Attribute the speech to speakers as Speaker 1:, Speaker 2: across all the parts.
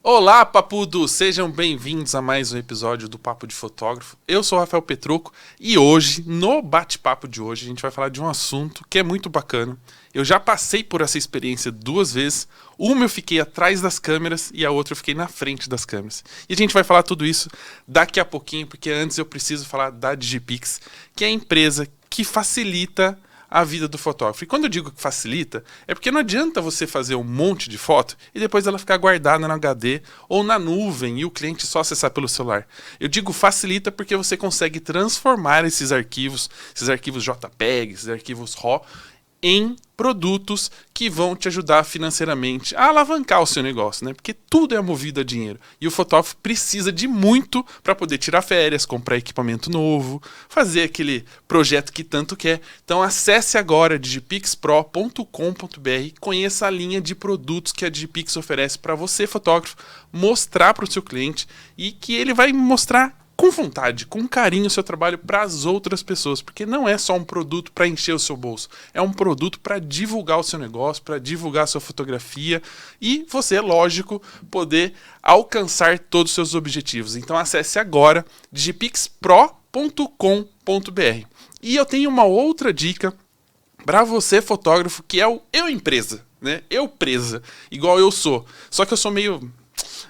Speaker 1: Olá, papudo! Sejam bem-vindos a mais um episódio do Papo de Fotógrafo. Eu sou o Rafael Petrucco e hoje, no bate-papo de hoje, a gente vai falar de um assunto que é muito bacana. Eu já passei por essa experiência 2 vezes. Uma eu fiquei atrás das câmeras e a outra eu fiquei na frente das câmeras. E a gente vai falar tudo isso daqui a pouquinho, porque antes eu preciso falar da Digipix, que é a empresa que facilita a vida do fotógrafo. E quando eu digo que facilita, é porque não adianta você fazer um monte de foto e depois ela ficar guardada no HD ou na nuvem e o cliente só acessar pelo celular. Eu digo facilita porque você consegue transformar esses arquivos JPEG, esses arquivos RAW, em produtos que vão te ajudar financeiramente a alavancar o seu negócio, né? Porque tudo é movido a dinheiro. E o fotógrafo precisa de muito para poder tirar férias, comprar equipamento novo, fazer aquele projeto que tanto quer. Então acesse agora digipixpro.com.br, conheça a linha de produtos que a Digipix oferece para você, fotógrafo, mostrar para o seu cliente e que ele vai mostrar com vontade, com carinho o seu trabalho para as outras pessoas, porque não é só um produto para encher o seu bolso, é um produto para divulgar o seu negócio, para divulgar a sua fotografia e você, lógico, poder alcançar todos os seus objetivos. Então acesse agora digipixpro.com.br. E eu tenho uma outra dica para você, fotógrafo, que é o eu empresa, né? Eu presa, igual eu sou. Só que eu sou meio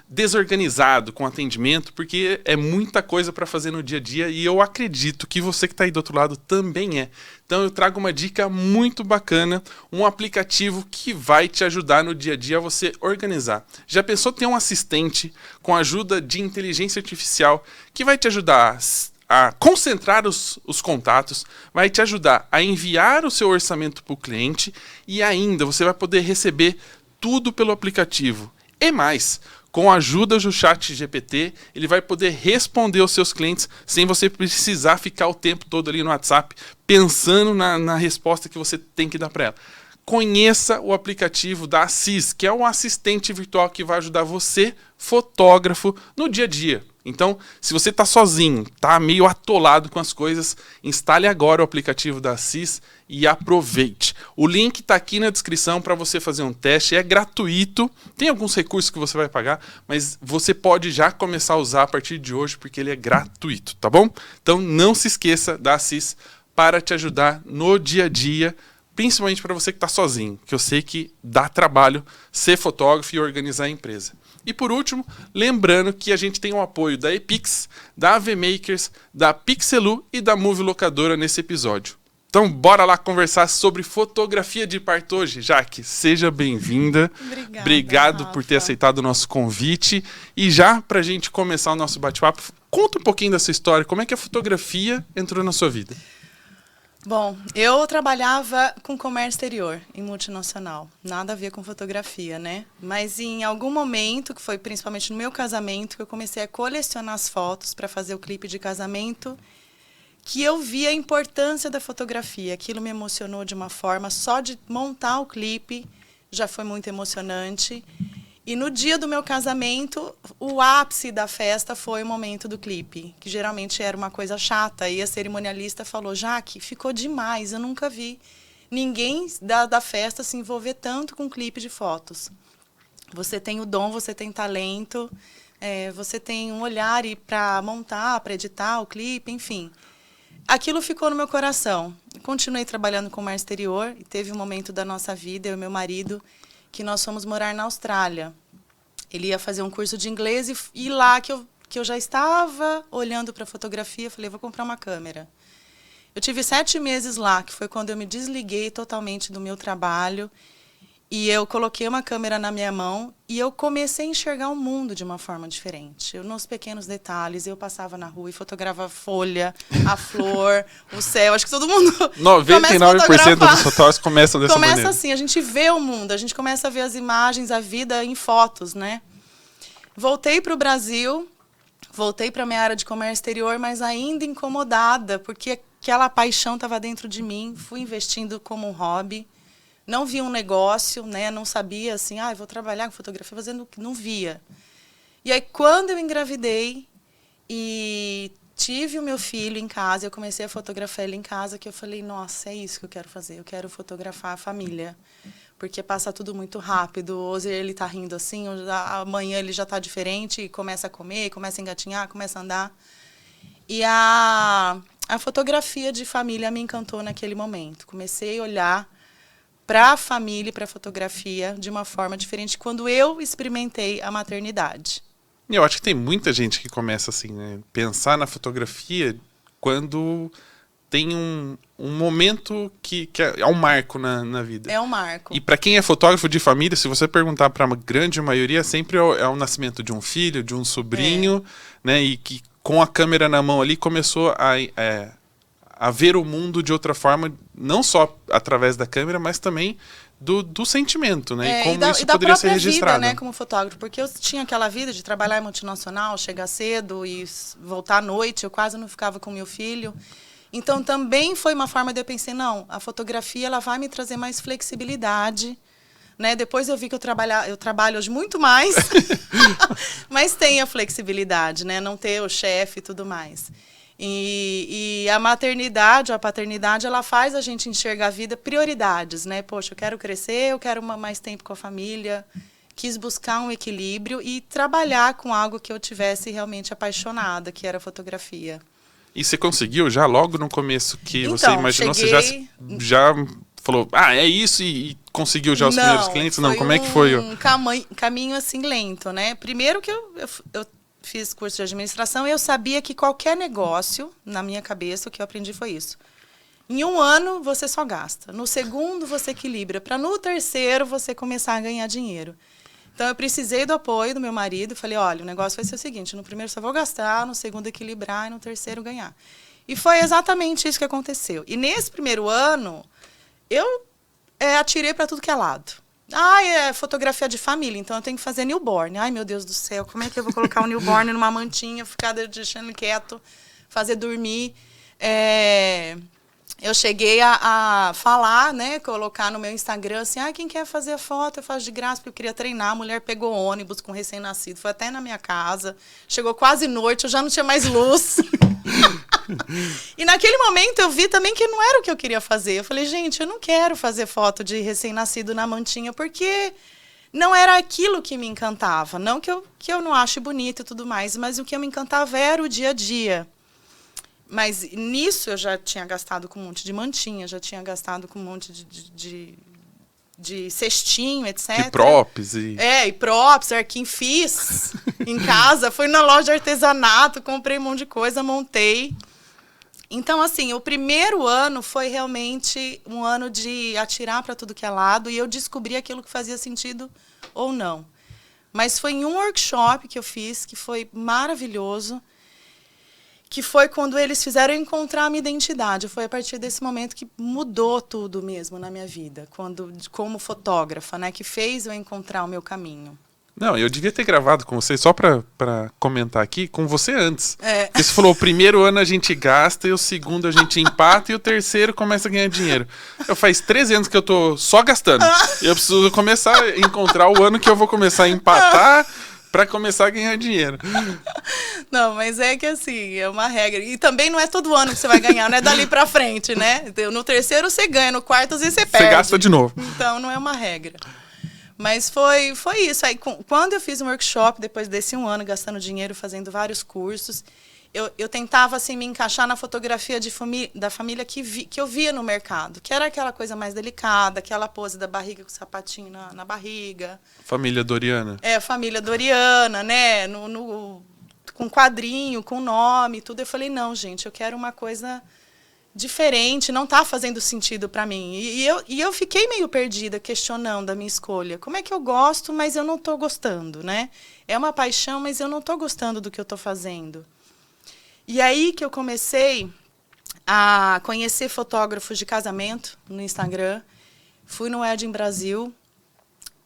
Speaker 1: desorganizado com atendimento, porque é muita coisa para fazer no dia a dia e eu acredito que você que está aí do outro lado também é. Então eu trago uma dica muito bacana, um aplicativo que vai te ajudar no dia a dia a você organizar. Já pensou ter um assistente com a ajuda de inteligência artificial que vai te ajudar a concentrar os contatos, vai te ajudar a enviar o seu orçamento para o cliente e ainda você vai poder receber tudo pelo aplicativo. E mais, com a ajuda do ChatGPT, ele vai poder responder aos seus clientes sem você precisar ficar o tempo todo ali no WhatsApp pensando na resposta que você tem que dar para ela. Conheça o aplicativo da Assist, que é um assistente virtual que vai ajudar você, fotógrafo, no dia a dia. Então, se você está sozinho, está meio atolado com as coisas, instale agora o aplicativo da Assist e aproveite. O link está aqui na descrição para você fazer um teste, é gratuito, tem alguns recursos que você vai pagar, mas você pode já começar a usar a partir de hoje porque ele é gratuito, tá bom? Então não se esqueça da Assist para te ajudar no dia a dia, principalmente para você que está sozinho, que eu sei que dá trabalho ser fotógrafo e organizar a empresa. E por último, lembrando que a gente tem o apoio da Epix, da AVMakers, da Pixelu e da Movie Locadora nesse episódio. Então bora lá conversar sobre fotografia de parto hoje. Jaque, seja bem-vinda. Obrigado
Speaker 2: Rafa,
Speaker 1: por ter aceitado o nosso convite. E já pra gente começar o nosso bate-papo, conta um pouquinho da sua história, como é que a fotografia entrou na sua vida?
Speaker 2: Bom, eu trabalhava com comércio exterior em multinacional. Nada a ver com fotografia, né? Mas em algum momento, que foi principalmente no meu casamento, que eu comecei a colecionar as fotos para fazer o clipe de casamento, que eu vi a importância da fotografia. Aquilo me emocionou de uma forma, só de montar o clipe já foi muito emocionante. E no dia do meu casamento, o ápice da festa foi o momento do clipe, que geralmente era uma coisa chata. E a cerimonialista falou, Jaque, ficou demais, eu nunca vi ninguém da festa se envolver tanto com clipe de fotos. Você tem o dom, você tem talento, você tem um olhar para montar, para editar o clipe, enfim. Aquilo ficou no meu coração. Continuei trabalhando com comércio exterior e teve um momento da nossa vida, eu e meu marido, que nós fomos morar na Austrália. Ele ia fazer um curso de inglês e lá que eu já estava olhando para a fotografia, falei, vou comprar uma câmera. Eu tive 7 meses lá, que foi quando eu me desliguei totalmente do meu trabalho e eu coloquei uma câmera na minha mão e eu comecei a enxergar o mundo de uma forma diferente. Nos pequenos detalhes, eu passava na rua e fotografava a folha, a flor, o céu. Acho que todo mundo
Speaker 1: 99% dos fotógrafos começam dessa maneira.
Speaker 2: Começa assim, a gente vê o mundo, a gente começa a ver as imagens, a vida em fotos, né? Voltei para o Brasil, voltei para a minha área de comércio exterior, mas ainda incomodada, porque aquela paixão estava dentro de mim. Fui investindo como um hobby. Não via um negócio, né? Não sabia assim, eu vou trabalhar com fotografia, fazendo o que não via. E aí, quando eu engravidei e tive o meu filho em casa, eu comecei a fotografar ele em casa, que eu falei, nossa, é isso que eu quero fazer, eu quero fotografar a família. Porque passa tudo muito rápido, hoje ele tá rindo assim, amanhã ele já tá diferente, e começa a comer, começa a engatinhar, começa a andar. E a fotografia de família me encantou naquele momento. Comecei a olhar para a família e para a fotografia de uma forma diferente quando eu experimentei a maternidade.
Speaker 1: Eu acho que tem muita gente que começa assim, né? Pensar na fotografia quando tem um momento que é um marco na vida.
Speaker 2: É um marco.
Speaker 1: E para quem é fotógrafo de família, se você perguntar para a grande maioria, sempre é o nascimento de um filho, de um sobrinho, né? E que com a câmera na mão ali começou a ver o mundo de outra forma, não só através da câmera, mas também do sentimento, né? E como isso poderia ser registrado.
Speaker 2: Vida, né, como fotógrafo, porque eu tinha aquela vida de trabalhar em multinacional, chegar cedo e voltar à noite, eu quase não ficava com meu filho. Então também foi uma forma de eu pensar, não, a fotografia ela vai me trazer mais flexibilidade, né? Depois eu vi que eu trabalho hoje muito mais, mas tem a flexibilidade, né? Não ter o chefe e tudo mais. E a maternidade, a paternidade, ela faz a gente enxergar a vida prioridades, né? Poxa, eu quero crescer, eu quero mais tempo com a família, quis buscar um equilíbrio e trabalhar com algo que eu tivesse realmente apaixonada, que era a fotografia.
Speaker 1: E você conseguiu já logo no começo que
Speaker 2: Então,
Speaker 1: você imaginou,
Speaker 2: cheguei...
Speaker 1: você já falou, é isso e conseguiu já os primeiros clientes? Não, como é que foi?
Speaker 2: Um caminho assim lento, né? Primeiro que eu fiz curso de administração, eu sabia que qualquer negócio, na minha cabeça, o que eu aprendi foi isso. Em um ano, você só gasta. No segundo, você equilibra. Para no terceiro, você começar a ganhar dinheiro. Então, eu precisei do apoio do meu marido. Falei, olha, o negócio vai ser o seguinte, no primeiro só vou gastar, no segundo equilibrar e no terceiro ganhar. E foi exatamente isso que aconteceu. E nesse primeiro ano, eu atirei para tudo que é lado. É fotografia de família, então eu tenho que fazer newborn. Ai, meu Deus do céu, como é que eu vou colocar um newborn numa mantinha, ficar deixando ele quieto, fazer dormir? Eu cheguei a falar, né, colocar no meu Instagram assim, quem quer fazer a foto, eu faço de graça, porque eu queria treinar. A mulher pegou ônibus com recém-nascido, foi até na minha casa, chegou quase noite, eu já não tinha mais luz. E naquele momento eu vi também que não era o que eu queria fazer. Eu falei, gente, eu não quero fazer foto de recém-nascido na mantinha, porque não era aquilo que me encantava. Não que eu não ache bonito e tudo mais, mas o que me encantava era o dia a dia. Mas nisso eu já tinha gastado com um monte de mantinha, já tinha gastado com um monte de cestinho, etc.
Speaker 1: De props.
Speaker 2: E props, fiz em casa. Fui na loja de artesanato, comprei um monte de coisa, montei. Então, assim, o primeiro ano foi realmente um ano de atirar para tudo que é lado e eu descobri aquilo que fazia sentido ou não. Mas foi em um workshop que eu fiz, que foi maravilhoso, que foi quando eles fizeram eu encontrar a minha identidade. Foi a partir desse momento que mudou tudo mesmo na minha vida, como fotógrafa, né, que fez eu encontrar o meu caminho.
Speaker 1: Não, eu devia ter gravado com você, só pra comentar aqui, com você antes. Porque você falou, o primeiro ano a gente gasta, e o segundo a gente empata, e o terceiro começa a ganhar dinheiro. Faz 13 anos que eu tô só gastando. E eu preciso começar a encontrar o ano que eu vou começar a empatar para começar a ganhar dinheiro.
Speaker 2: Não, mas é que assim, é uma regra. E também não é todo ano que você vai ganhar, não é dali pra frente, né? No terceiro você ganha, no quarto às vezes você perde.
Speaker 1: Você gasta de novo.
Speaker 2: Então não é uma regra. Mas foi isso. Aí, quando eu fiz um workshop, depois desse um ano gastando dinheiro, fazendo vários cursos, eu tentava assim, me encaixar na fotografia da família que eu via no mercado, que era aquela coisa mais delicada, aquela pose da barriga com o sapatinho na barriga.
Speaker 1: Família Doriana.
Speaker 2: Família Doriana, né? Com quadrinho, com nome, tudo. Eu falei, não, gente, eu quero uma coisa diferente, não está fazendo sentido para mim. E eu fiquei meio perdida, questionando a minha escolha. Como é que eu gosto, mas eu não estou gostando, né? É uma paixão, mas eu não estou gostando do que eu estou fazendo. E aí que eu comecei a conhecer fotógrafos de casamento no Instagram. Fui no Wedding Brasil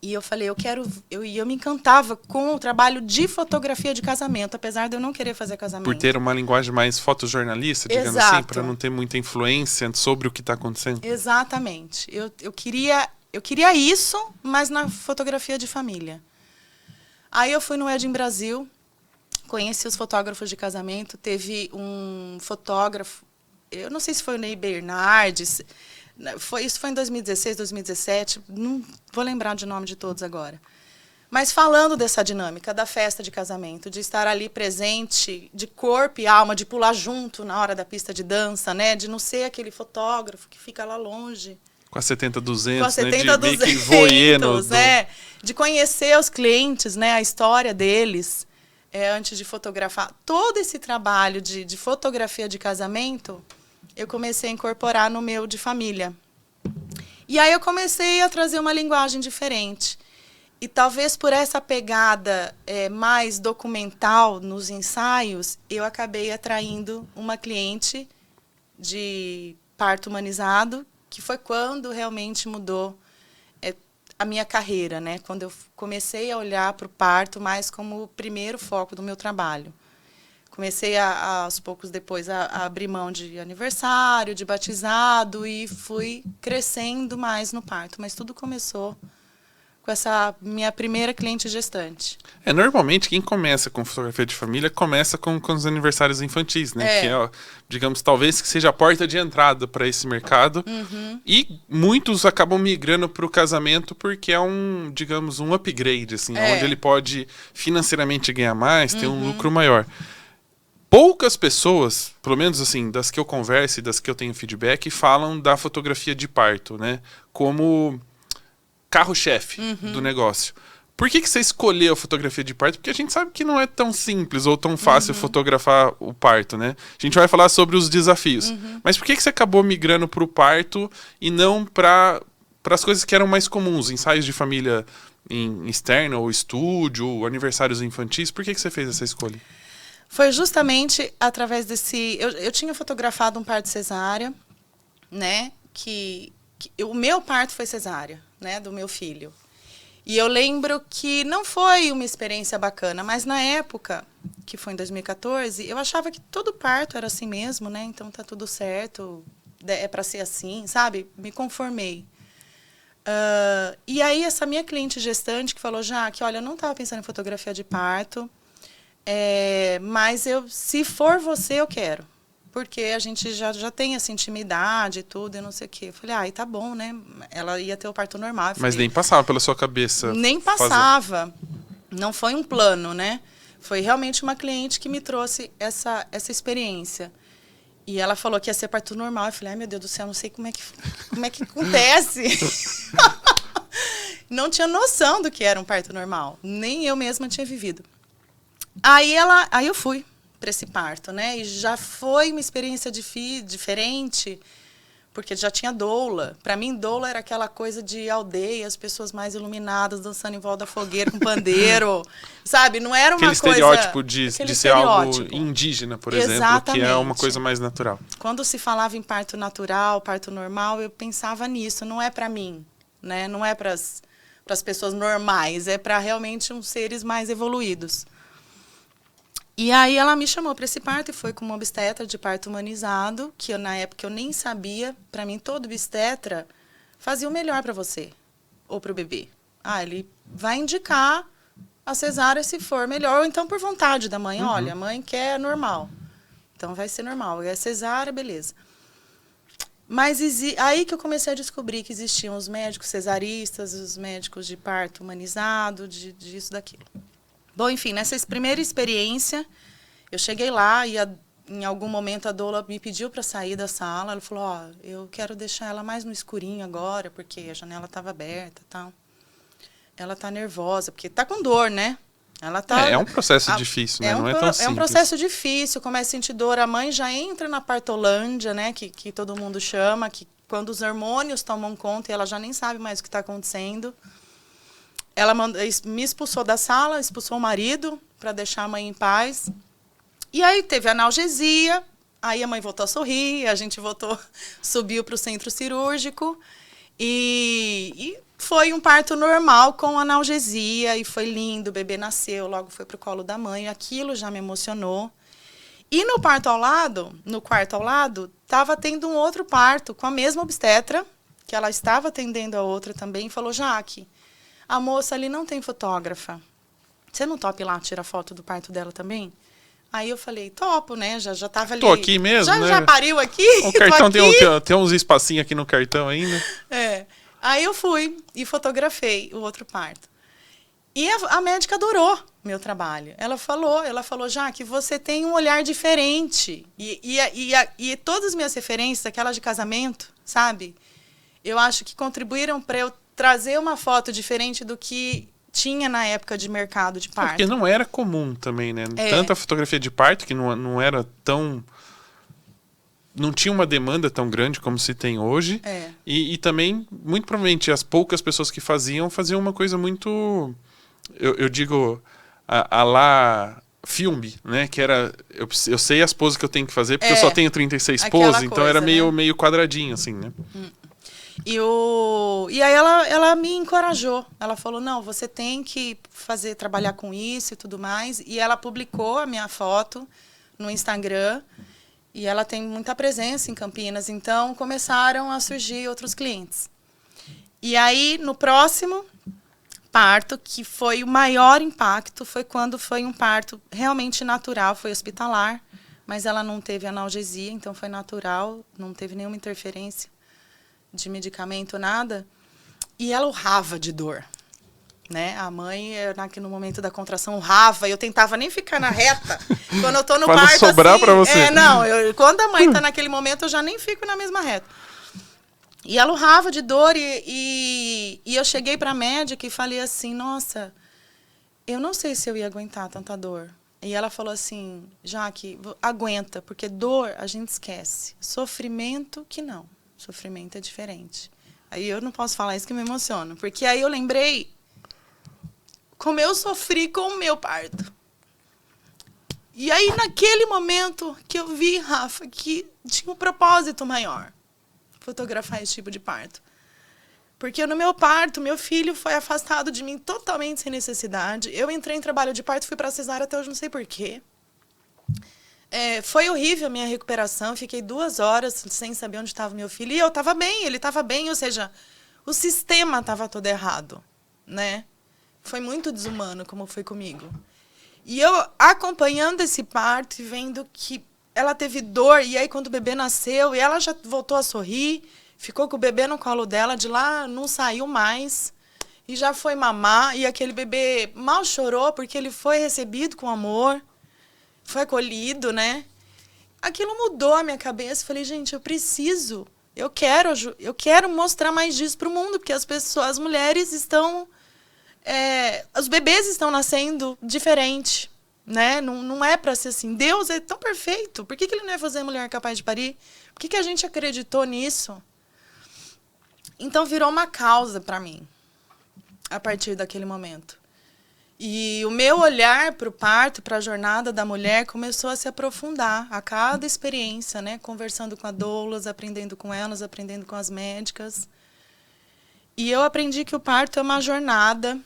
Speaker 2: e eu falei, eu me encantava com o trabalho de fotografia de casamento, apesar de eu não querer fazer casamento.
Speaker 1: Por ter uma linguagem mais fotojornalista, digamos assim, para não ter muita influência sobre o que está acontecendo.
Speaker 2: Exatamente. Eu queria isso, mas na fotografia de família. Aí eu fui no Wedding Brasil, Conheci os fotógrafos de casamento. Teve um fotógrafo, eu não sei se foi o Ney Bernardes, isso foi em 2016, 2017, não vou lembrar de nome de todos agora. Mas falando dessa dinâmica da festa de casamento, de estar ali presente, de corpo e alma, de pular junto na hora da pista de dança, né? De não ser aquele fotógrafo que fica lá longe.
Speaker 1: Com a 70-200,
Speaker 2: Com a 70-200,
Speaker 1: né? De meio que voyendo
Speaker 2: né? De conhecer os clientes, né? A história deles, antes de fotografar. Todo esse trabalho de fotografia de casamento, eu comecei a incorporar no meu de família. E aí eu comecei a trazer uma linguagem diferente. E talvez por essa pegada mais documental nos ensaios, eu acabei atraindo uma cliente de parto humanizado, que foi quando realmente mudou a minha carreira, né? Quando eu comecei a olhar para o parto mais como o primeiro foco do meu trabalho. Comecei, aos poucos depois, a abrir mão de aniversário, de batizado, e fui crescendo mais no parto. Mas tudo começou com essa minha primeira cliente gestante.
Speaker 1: Normalmente quem começa com fotografia de família começa com os aniversários infantis, né? Que é, digamos, talvez que seja a porta de entrada para esse mercado. E muitos acabam migrando para o casamento porque é digamos, um upgrade, assim, onde ele pode financeiramente ganhar mais, ter um lucro maior. Poucas pessoas, pelo menos assim, das que eu converso e das que eu tenho feedback, falam da fotografia de parto, né? Como carro-chefe do negócio. Por que você escolheu a fotografia de parto? Porque a gente sabe que não é tão simples ou tão fácil fotografar o parto, né? A gente vai falar sobre os desafios. Mas por que você acabou migrando para o parto e não para as coisas que eram mais comuns, ensaios de família em externa, ou estúdio, ou aniversários infantis? Por que você fez essa escolha?
Speaker 2: Foi justamente através desse... Eu tinha fotografado um parto cesárea, né? O meu parto foi cesárea, né? Do meu filho. E eu lembro que não foi uma experiência bacana, mas na época, que foi em 2014, eu achava que todo parto era assim mesmo, né? Então tá tudo certo, é para ser assim, sabe? Me conformei. E aí essa minha cliente gestante que falou, Jaque, olha, eu não estava pensando em fotografia de parto, mas se for você, eu quero. Porque a gente já tem essa intimidade e tudo, e não sei o quê. Eu falei, tá bom, né? Ela ia ter o parto normal.
Speaker 1: Mas nem passava pela sua cabeça?
Speaker 2: Nem passava. Não foi um plano, né? Foi realmente uma cliente que me trouxe essa experiência. E ela falou que ia ser parto normal. Eu falei, ai, meu Deus do céu, não sei como é que acontece. Não tinha noção do que era um parto normal. Nem eu mesma tinha vivido. Aí eu fui para esse parto, né? E já foi uma experiência diferente, porque já tinha doula. Para mim, doula era aquela coisa de aldeia, as pessoas mais iluminadas, dançando em volta da fogueira com pandeiro, sabe? Não era uma
Speaker 1: aquele
Speaker 2: coisa...
Speaker 1: estereótipo de ser algo indígena, por exemplo, que é uma coisa mais natural.
Speaker 2: Quando se falava em parto natural, parto normal, eu pensava nisso. Não é para mim, né? Não é para as pessoas normais, é para realmente uns seres mais evoluídos. E aí ela me chamou para esse parto e foi com uma obstetra de parto humanizado, que na época eu nem sabia. Para mim, todo obstetra fazia o melhor para você ou para o bebê. Ele vai indicar a cesárea se for melhor, ou então por vontade da mãe. Olha, a mãe quer normal, então vai ser normal. É cesárea, beleza. Mas aí que eu comecei a descobrir que existiam os médicos cesaristas, os médicos de parto humanizado, disso, daquilo. Bom, enfim, nessa primeira experiência, eu cheguei lá e em algum momento a doula me pediu para sair da sala. Ela falou, eu quero deixar ela mais no escurinho agora, porque a janela estava aberta e tal. Ela tá nervosa, porque tá com dor, né? Ela tá,
Speaker 1: é um processo difícil, né? Não é tão simples.
Speaker 2: É um processo difícil, começa a sentir dor. A mãe já entra na partolândia, né? Que todo mundo chama, que quando os hormônios tomam conta e ela já nem sabe mais o que está acontecendo. Ela me expulsou da sala, expulsou o marido para deixar a mãe em paz. E aí teve analgesia, aí a mãe voltou a sorrir, a gente subiu para o centro cirúrgico e foi um parto normal com analgesia e foi lindo, o bebê nasceu, logo foi para o colo da mãe, aquilo já me emocionou. E no quarto ao lado, estava tendo um outro parto com a mesma obstetra, que ela estava atendendo a outra também, e falou, Jaque, a moça ali não tem fotógrafa. você não topa ir lá tirar foto do parto dela também? Aí eu falei, topo, né? Já tava ali.
Speaker 1: Tô aqui mesmo, né?
Speaker 2: Já pariu aqui?
Speaker 1: O cartão tem uns espacinhos aqui no cartão ainda.
Speaker 2: Aí eu fui e fotografei o outro parto. E a médica adorou meu trabalho. Ela falou, Jaque, você tem um olhar diferente. E todas as minhas referências, aquelas de casamento, sabe? Eu acho que contribuíram para eu trazer uma foto diferente do que tinha na época de mercado de parto.
Speaker 1: Porque não era comum também, né? Tanta fotografia de parto que não era tão... Não tinha uma demanda tão grande como se tem hoje. E também, muito provavelmente, as poucas pessoas que faziam uma coisa muito... Eu digo, a lá filme, né? Que era... Eu sei as poses que eu tenho que fazer, porque eu só tenho 36 poses, então era meio quadradinho, assim, né?
Speaker 2: E aí ela me encorajou. Ela falou, não, você tem que trabalhar com isso e tudo mais. E ela publicou a minha foto no Instagram. E ela tem muita presença em Campinas. Então, começaram a surgir outros clientes. E aí, no próximo parto, que foi o maior impacto, foi quando foi um parto realmente natural, foi hospitalar. Mas ela não teve analgesia, então foi natural, não teve nenhuma interferência de medicamento, nada, e ela urrava de dor, né? A mãe, no momento da contração, urrava, e eu tentava nem ficar na reta. Quando eu tô no parto,
Speaker 1: pra sobrar
Speaker 2: assim...
Speaker 1: pra você.
Speaker 2: Quando a mãe tá naquele momento, eu já nem fico na mesma reta. E ela urrava de dor, e eu cheguei pra médica e falei assim, nossa, eu não sei se eu ia aguentar tanta dor. E ela falou assim, Jaque, aguenta, porque dor a gente esquece. Sofrimento que não. Sofrimento é diferente. Aí eu não posso falar isso que me emociona. Porque aí eu lembrei como eu sofri com o meu parto. E aí, naquele momento que eu vi, Rafa, que tinha um propósito maior. Fotografar esse tipo de parto. Porque no meu parto, meu filho foi afastado de mim totalmente sem necessidade. Eu entrei em trabalho de parto, fui para cesárea até hoje, não sei porquê. Foi horrível a minha recuperação, fiquei 2 horas sem saber onde estava meu filho. E eu estava bem, ele estava bem, ou seja, o sistema estava todo errado, né? Foi muito desumano como foi comigo. E eu acompanhando esse parto e vendo que ela teve dor, e aí quando o bebê nasceu, e ela já voltou a sorrir, ficou com o bebê no colo dela, de lá não saiu mais, e já foi mamar, e aquele bebê mal chorou porque ele foi recebido com amor, foi acolhido, né? Aquilo mudou a minha cabeça. Falei, gente, eu quero mostrar mais disso para o mundo, porque as mulheres estão... os bebês estão nascendo diferente, né? Não é para ser assim. Deus é tão perfeito. Por que ele não ia fazer a mulher capaz de parir? Por que a gente acreditou nisso? Então, virou uma causa para mim, a partir daquele momento. E o meu olhar para o parto, para a jornada da mulher, começou a se aprofundar a cada experiência, né? Conversando com a doulas, aprendendo com elas, aprendendo com as médicas. E eu aprendi que o parto é uma jornada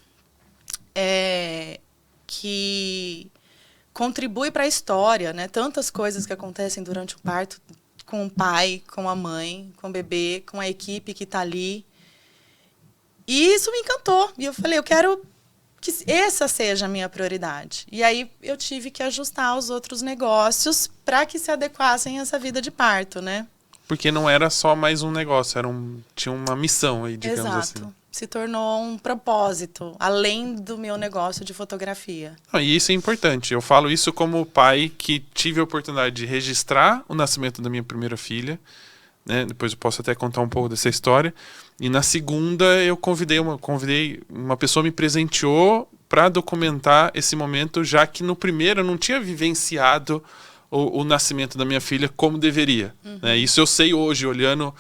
Speaker 2: que contribui para a história, né? Tantas coisas que acontecem durante o parto, com o pai, com a mãe, com o bebê, com a equipe que está ali. E isso me encantou. E eu falei, eu quero que essa seja a minha prioridade. E aí eu tive que ajustar os outros negócios para que se adequassem a essa vida de parto, né?
Speaker 1: Porque não era só mais um negócio, tinha uma missão aí, digamos assim.
Speaker 2: Exato. Se tornou um propósito, além do meu negócio de fotografia.
Speaker 1: E isso é importante. Eu falo isso como pai que tive a oportunidade de registrar o nascimento da minha primeira filha, né? Depois eu posso até contar um pouco dessa história. E na segunda eu convidei uma pessoa, me presenteou para documentar esse momento, já que no primeiro eu não tinha vivenciado o nascimento da minha filha como deveria. Né? Isso eu sei hoje, olhando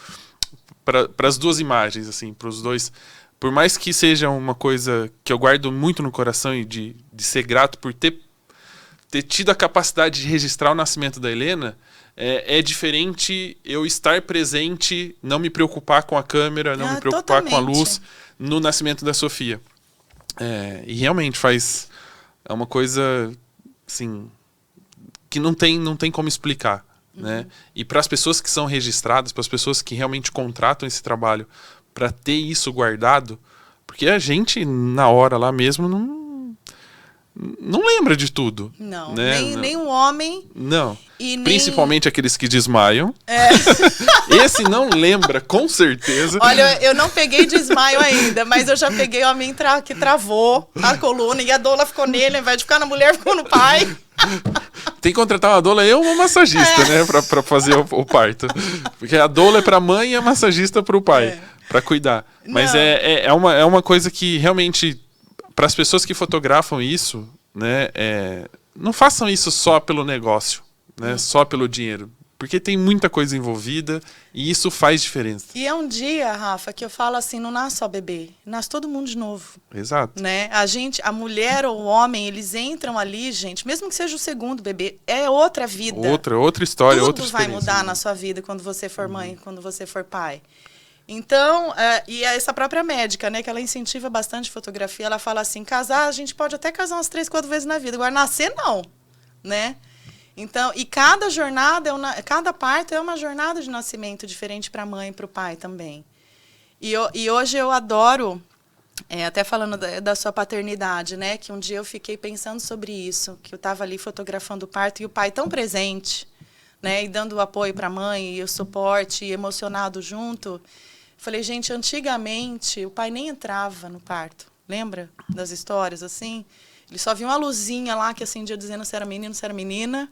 Speaker 1: para as duas imagens, assim, para os dois. Por mais que seja uma coisa que eu guardo muito no coração e de ser grato por ter tido a capacidade de registrar o nascimento da Helena, é diferente eu estar presente, não me preocupar com a câmera, não me preocupar com a luz no nascimento da Sofia. E realmente é uma coisa assim, que não tem como explicar. Né? E para as pessoas que são registradas, para as pessoas que realmente contratam esse trabalho para ter isso guardado, porque a gente, na hora lá mesmo, não lembra de tudo.
Speaker 2: Não,
Speaker 1: né?
Speaker 2: nem um homem.
Speaker 1: Não.
Speaker 2: E nem...
Speaker 1: Principalmente aqueles que desmaiam. Esse não lembra, com certeza.
Speaker 2: Olha, eu não peguei desmaio ainda, mas eu já peguei o homem que travou a coluna e a doula ficou nele, ao invés de ficar na mulher, ficou no pai.
Speaker 1: Tem que contratar uma doula e uma massagista, né? Pra fazer o parto. Porque a doula é pra mãe e a massagista pro pai. Pra cuidar. Mas é uma coisa que realmente... Para as pessoas que fotografam isso, né, não façam isso só pelo negócio, né, só pelo dinheiro. Porque tem muita coisa envolvida e isso faz diferença.
Speaker 2: E é um dia, Rafa, que eu falo assim, não nasce só bebê, nasce todo mundo de novo.
Speaker 1: Exato.
Speaker 2: Né? A mulher ou o homem, eles entram ali, gente, mesmo que seja o segundo bebê, é outra vida.
Speaker 1: Outra história,
Speaker 2: Tudo
Speaker 1: outra experiência.
Speaker 2: vai mudar na sua vida quando você for mãe, quando você for pai. Então, e essa própria médica, né, que ela incentiva bastante fotografia, ela fala assim, casar, a gente pode até casar umas 3, 4 vezes na vida, agora nascer não, né? Então, e cada jornada, cada parto é uma jornada de nascimento diferente para a mãe e para o pai também. E hoje eu adoro, até falando da sua paternidade, né, que um dia eu fiquei pensando sobre isso, que eu estava ali fotografando o parto e o pai tão presente, né, e dando o apoio para a mãe e o suporte, e emocionado junto. Falei, gente, antigamente o pai nem entrava no parto. Lembra das histórias assim? Ele só via uma luzinha lá que acendia dizendo se era menino, se era menina.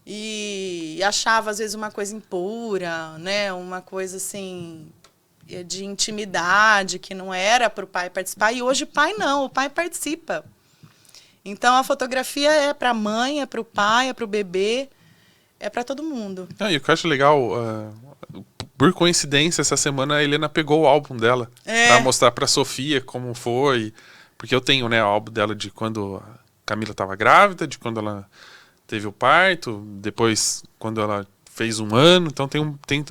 Speaker 2: E achava, às vezes, uma coisa impura, né? Uma coisa assim de intimidade, que não era para o pai participar. E hoje o pai não, o pai participa. Então a fotografia é para a mãe, é para o pai, é para o bebê, é para todo mundo.
Speaker 1: E o que eu acho legal... Por coincidência, essa semana a Helena pegou o álbum dela pra mostrar pra Sofia como foi. Porque eu tenho, né, o álbum dela de quando a Camila estava grávida, de quando ela teve o parto, depois quando ela fez 1 ano. Então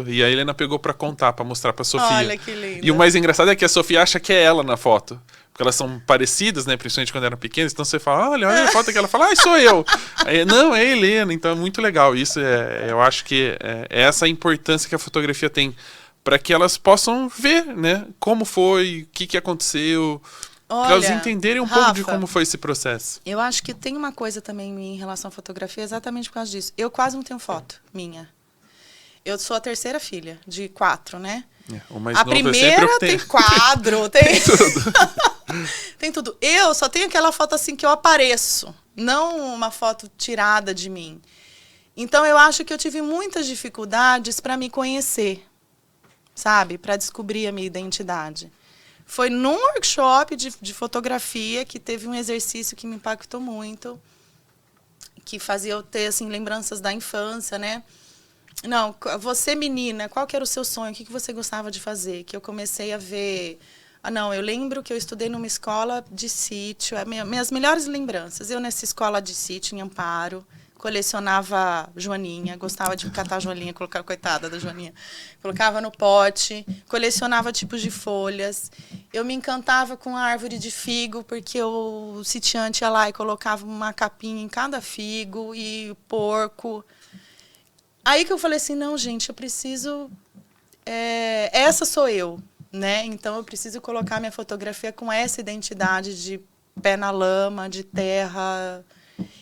Speaker 1: e a Helena pegou pra contar, pra mostrar pra Sofia.
Speaker 2: Olha que lindo.
Speaker 1: E o mais engraçado é que a Sofia acha que é ela na foto. Porque elas são parecidas, né? Principalmente quando eram pequenas. Então você fala, olha a foto que ela fala, sou eu. Aí, não, é a Helena. Então é muito legal. Isso eu acho que é essa a importância que a fotografia tem para que elas possam ver, né? Como foi, o que aconteceu. Para elas entenderem um pouco de como foi esse processo.
Speaker 2: Eu acho que tem uma coisa também em relação à fotografia exatamente por causa disso. Eu quase não tenho foto minha. Eu sou a 3ª filha de 4, né? A primeira tem quadro, tem
Speaker 1: tudo.
Speaker 2: tem tudo. Eu só tenho aquela foto assim que eu apareço, não uma foto tirada de mim. Então eu acho que eu tive muitas dificuldades para me conhecer, sabe? Para descobrir a minha identidade. Foi num workshop de fotografia que teve um exercício que me impactou muito, que fazia eu ter assim lembranças da infância, né? Não, você menina, qual que era o seu sonho? O que você gostava de fazer? Que eu comecei a ver... não, eu lembro que eu estudei numa escola de sítio, minhas melhores lembranças. Eu nessa escola de sítio, em Amparo, colecionava joaninha, gostava de catar joaninha, colocar, coitada da joaninha, colocava no pote, colecionava tipos de folhas. Eu me encantava com a árvore de figo, porque o sitiante ia lá e colocava uma capinha em cada figo, e porco... Aí que eu falei assim, não, gente, eu preciso... essa sou eu, né? Então, eu preciso colocar minha fotografia com essa identidade de pé na lama, de terra.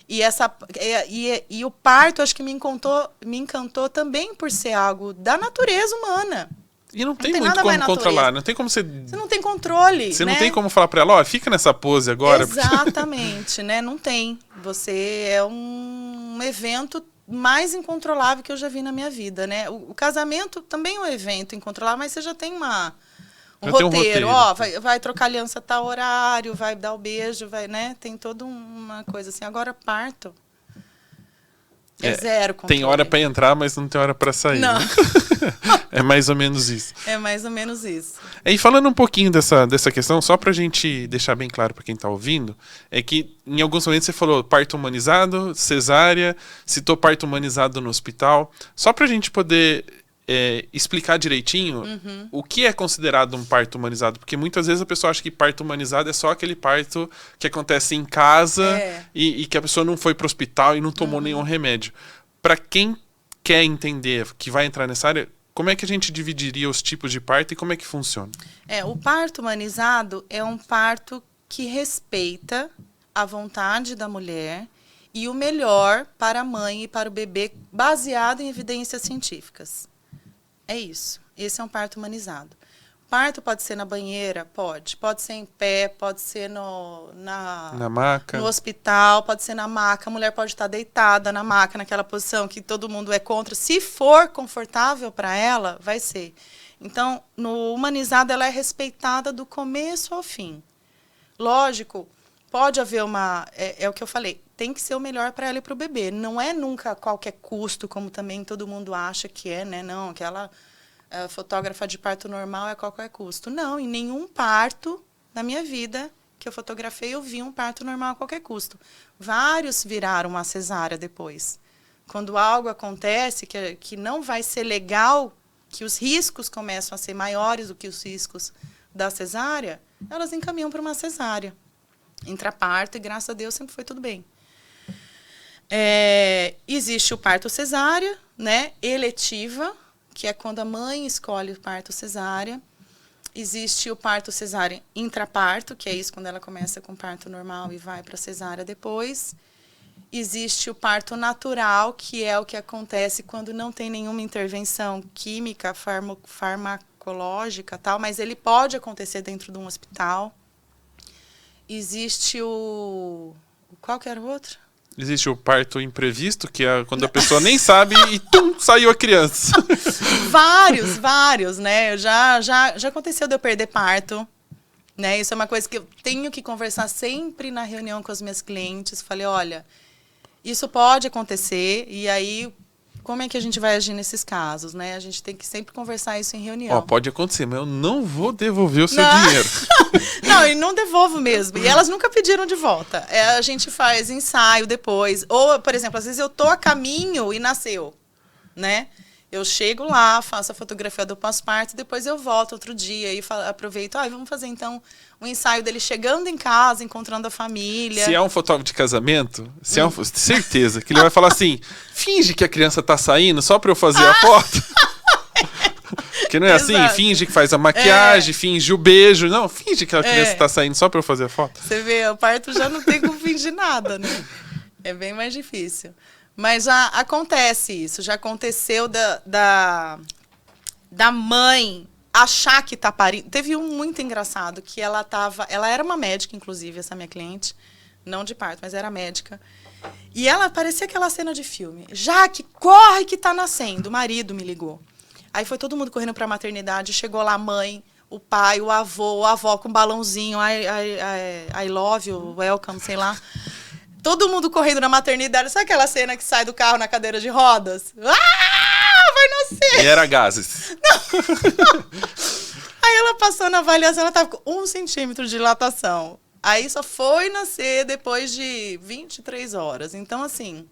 Speaker 2: E o parto, acho que me encantou também por ser algo da natureza humana.
Speaker 1: E não tem muito como controlar, não tem como você...
Speaker 2: Você não tem controle,
Speaker 1: Você
Speaker 2: né?
Speaker 1: não tem como falar pra ela, ó, fica nessa pose agora.
Speaker 2: Exatamente, né? Não tem. Você é um evento mais incontrolável que eu já vi na minha vida, né? O casamento também é um evento incontrolável, mas você já tem um roteiro. Ó, vai trocar aliança a tal horário, vai dar o beijo, vai, né? Tem toda uma coisa assim. Agora, parto é zero controle.
Speaker 1: Tem hora para entrar, mas não tem hora para sair.
Speaker 2: Não.
Speaker 1: Né? É mais ou menos isso.
Speaker 2: É mais ou menos isso.
Speaker 1: E falando um pouquinho dessa questão, só pra gente deixar bem claro para quem tá ouvindo, é que em alguns momentos você falou parto humanizado, cesárea, citou parto humanizado no hospital. Só pra gente poder explicar direitinho o que é considerado um parto humanizado. Porque muitas vezes a pessoa acha que parto humanizado é só aquele parto que acontece em casa e que a pessoa não foi pro hospital e não tomou nenhum remédio. Para quem quer entender, que vai entrar nessa área, como é que a gente dividiria os tipos de parto e como é que funciona?
Speaker 2: O parto humanizado é um parto que respeita a vontade da mulher e o melhor para a mãe e para o bebê, baseado em evidências científicas. É isso. Esse é um parto humanizado. Parto pode ser na banheira? Pode. Pode ser em pé, pode ser
Speaker 1: na maca.
Speaker 2: No hospital, pode ser na maca. A mulher pode estar deitada na maca, naquela posição que todo mundo é contra. Se for confortável para ela, vai ser. Então, no humanizado, ela é respeitada do começo ao fim. Lógico, pode haver é o que eu falei, tem que ser o melhor para ela e para o bebê. Não é nunca a qualquer custo, como também todo mundo acha que é, né? Não, aquela fotógrafa de parto normal é a qualquer custo. Não, em nenhum parto na minha vida que eu fotografei, eu vi um parto normal a qualquer custo. Vários viraram uma cesárea depois. Quando algo acontece que não vai ser legal, que os riscos começam a ser maiores do que os riscos da cesárea, elas encaminham para uma cesárea. Intraparto, e graças a Deus sempre foi tudo bem. Existe o parto cesárea, né, eletiva, que é quando a mãe escolhe o parto cesárea. Existe o parto cesárea intraparto, que é isso quando ela começa com parto normal e vai para a cesárea depois. Existe o parto natural, que é o que acontece quando não tem nenhuma intervenção química, farmacológica, tal, mas ele pode acontecer dentro de um hospital. Existe qual que era o outro?
Speaker 1: Existe o parto imprevisto, que é quando a pessoa nem sabe e saiu a criança.
Speaker 2: Vários, né? Já aconteceu de eu perder parto, né? Isso é uma coisa que eu tenho que conversar sempre na reunião com as minhas clientes. Falei, olha, isso pode acontecer, e aí como é que a gente vai agir nesses casos, né? A gente tem que sempre conversar isso em reunião.
Speaker 1: Pode acontecer, mas eu não vou devolver o seu dinheiro.
Speaker 2: Não, e não devolvo mesmo. E elas nunca pediram de volta. A gente faz ensaio depois. Ou, por exemplo, às vezes eu tô a caminho e nasceu, né? Eu chego lá, faço a fotografia do pós-parto, depois eu volto outro dia e aproveito. Vamos fazer, então, um ensaio dele chegando em casa, encontrando a família.
Speaker 1: Se é um fotógrafo de casamento, certeza que ele vai falar assim, finge que a criança tá saindo só pra eu fazer a foto. Porque não é assim, finge que faz a maquiagem, finge o beijo. Não, finge que a criança tá saindo só pra eu fazer a foto.
Speaker 2: Você vê, o parto já não tem como fingir nada, né? É bem mais difícil. Mas já acontece isso, já aconteceu da mãe achar que tá parindo. Teve um muito engraçado, que ela era uma médica, inclusive, essa minha cliente, não de parto, mas era médica. E ela parecia aquela cena de filme. Jaque, corre que tá nascendo. O marido me ligou. Aí foi todo mundo correndo pra maternidade, chegou lá a mãe, o pai, a avó com um balãozinho, I love you, welcome, sei lá. Todo mundo correndo na maternidade. Sabe aquela cena que sai do carro na cadeira de rodas? Vai nascer!
Speaker 1: E era gases.
Speaker 2: Aí ela passou na avaliação, ela tava com 1 centímetro de dilatação. Aí só foi nascer depois de 23 horas. Então, assim,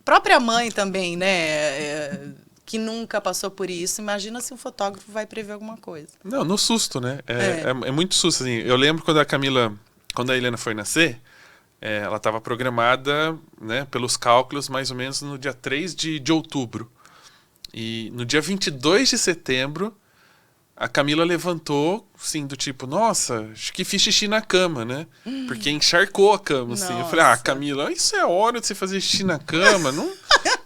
Speaker 2: própria mãe também, né, que nunca passou por isso, imagina se um fotógrafo vai prever alguma coisa.
Speaker 1: Não, no susto, né? É muito susto, assim. Eu lembro quando a Helena foi nascer, ela estava programada, né, pelos cálculos, mais ou menos no dia 3 de outubro. E no dia 22 de setembro, a Camila levantou, assim, do tipo, nossa, acho que fiz xixi na cama, né? Porque encharcou a cama, assim.
Speaker 2: Nossa.
Speaker 1: Eu falei, Camila, isso é hora de você fazer xixi na cama, não,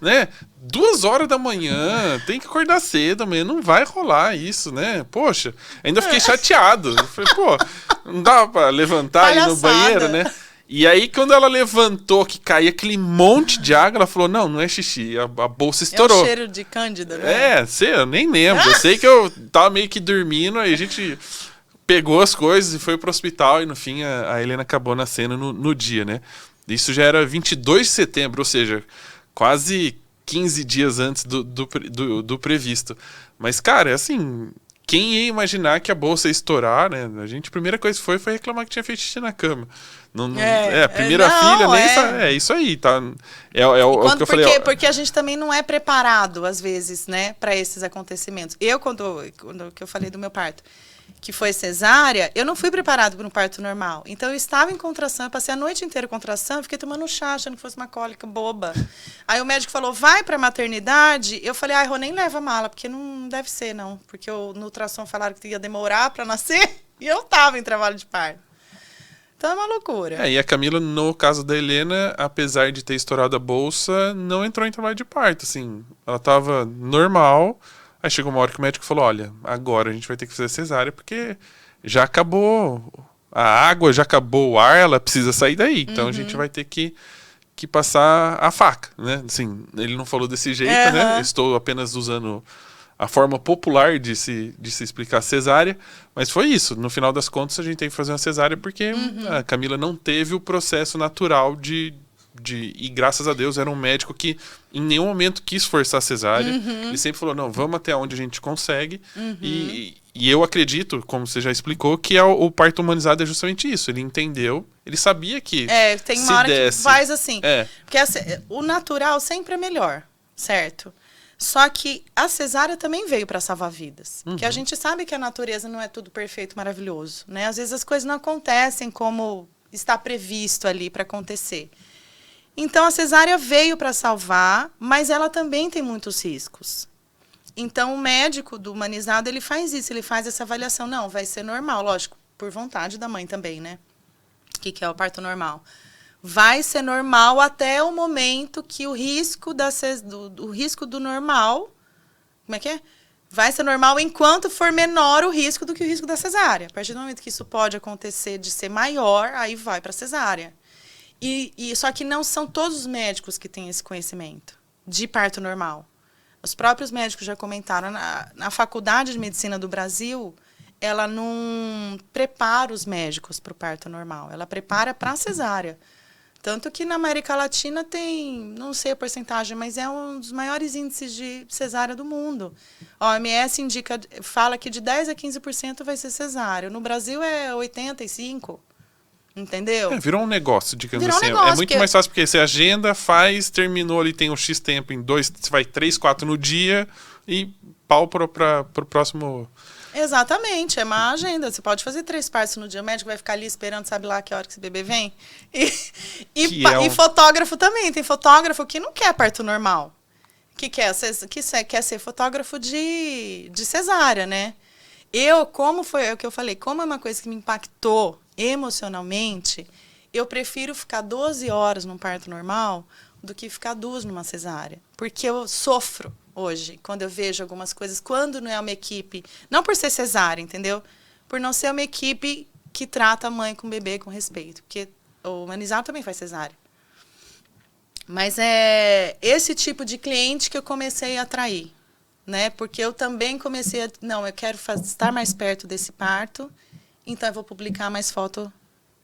Speaker 1: né? 2 horas da manhã, tem que acordar cedo amanhã, não vai rolar isso, né? Poxa, ainda fiquei chateado. Eu falei, não dá pra levantar e ir no banheiro, né? E aí, quando ela levantou, que caía aquele monte de água, ela falou, não é xixi, a bolsa estourou.
Speaker 2: É um cheiro de cândida, né?
Speaker 1: Eu nem lembro. Eu sei que eu tava meio que dormindo, aí a gente pegou as coisas e foi pro hospital, e no fim a Helena acabou nascendo no dia, né? Isso já era 22 de setembro, ou seja, quase 15 dias antes do previsto. Mas, cara, é assim, quem ia imaginar que a bolsa ia estourar, né? A primeira coisa que foi reclamar que tinha feito xixi na cama. A primeira filha, nem é isso aí, tá? O que eu falei.
Speaker 2: Porque a gente também não é preparado, às vezes, né, para esses acontecimentos. Quando que eu falei do meu parto, que foi cesárea, eu não fui preparado para um parto normal. Então, eu estava em contração, eu passei a noite inteira em contração, eu fiquei tomando chá, achando que fosse uma cólica boba. Aí o médico falou, vai para a maternidade. Eu falei, Rô, nem leva a mala, porque não deve ser, não. Porque no ultrassom falaram que ia demorar para nascer, e eu estava em trabalho de parto. Então é uma loucura.
Speaker 1: E a Camila, no caso da Helena, apesar de ter estourado a bolsa, não entrou em trabalho de parto, assim. Ela tava normal, aí chegou uma hora que o médico falou, olha, agora a gente vai ter que fazer cesárea, porque já acabou a água, já acabou o ar, ela precisa sair daí. Então a gente vai ter que passar a faca, né? Assim, ele não falou desse jeito, né? Estou apenas usando a forma popular de se explicar cesárea, mas foi isso. No final das contas, a gente tem que fazer uma cesárea porque a Camila não teve o processo natural e graças a Deus era um médico que em nenhum momento quis forçar a cesárea. Ele sempre falou, não, vamos até onde a gente consegue. E eu acredito, como você já explicou, que o parto humanizado é justamente isso. Ele entendeu, ele sabia que
Speaker 2: tem uma
Speaker 1: se
Speaker 2: hora
Speaker 1: desse,
Speaker 2: que faz assim. Porque o natural sempre é melhor, certo? Só que a cesárea também veio para salvar vidas. Porque a gente sabe que a natureza não é tudo perfeito, maravilhoso, né? Às vezes as coisas não acontecem como está previsto ali para acontecer. Então a cesárea veio para salvar, mas ela também tem muitos riscos. Então o médico do humanizado, ele faz isso, ele faz essa avaliação. Não, vai ser normal, lógico, por vontade da mãe também, né? O que é o parto normal? Vai ser normal até o momento que o risco do risco do normal, como é que é? Vai ser normal enquanto for menor o risco do que o risco da cesárea. A partir do momento que isso pode acontecer de ser maior, aí vai para a cesárea. Só que não são todos os médicos que têm esse conhecimento de parto normal. Os próprios médicos já comentaram, na Faculdade de Medicina do Brasil, ela não prepara os médicos para o parto normal, ela prepara para a cesárea. Tanto que na América Latina tem, não sei a porcentagem, mas é um dos maiores índices de cesárea do mundo. A OMS fala que de 10% a 15% vai ser cesárea. No Brasil é 85%. Entendeu?
Speaker 1: Virou um negócio, digamos
Speaker 2: Virou
Speaker 1: assim.
Speaker 2: Um negócio,
Speaker 1: é muito mais fácil porque você agenda, faz, terminou ali, tem um X tempo em 2, você vai 3, 4 no dia e pau pro próximo.
Speaker 2: Exatamente, é uma agenda. Você pode fazer 3 partos no dia, o médico vai ficar ali esperando, sabe lá que hora que esse bebê vem. E fotógrafo também. Tem fotógrafo que não quer parto normal. Que quer ser fotógrafo de cesárea, né? Como foi o que eu falei, como é uma coisa que me impactou emocionalmente, eu prefiro ficar 12 horas num parto normal do que ficar 2 numa cesárea. Porque eu sofro hoje, quando eu vejo algumas coisas, quando não é uma equipe, não por ser cesárea, entendeu? Por não ser uma equipe que trata a mãe com o bebê com respeito. Porque o humanizado também faz cesárea. Mas é esse tipo de cliente que eu comecei a atrair, né? Porque eu também comecei eu quero estar mais perto desse parto, então eu vou publicar mais foto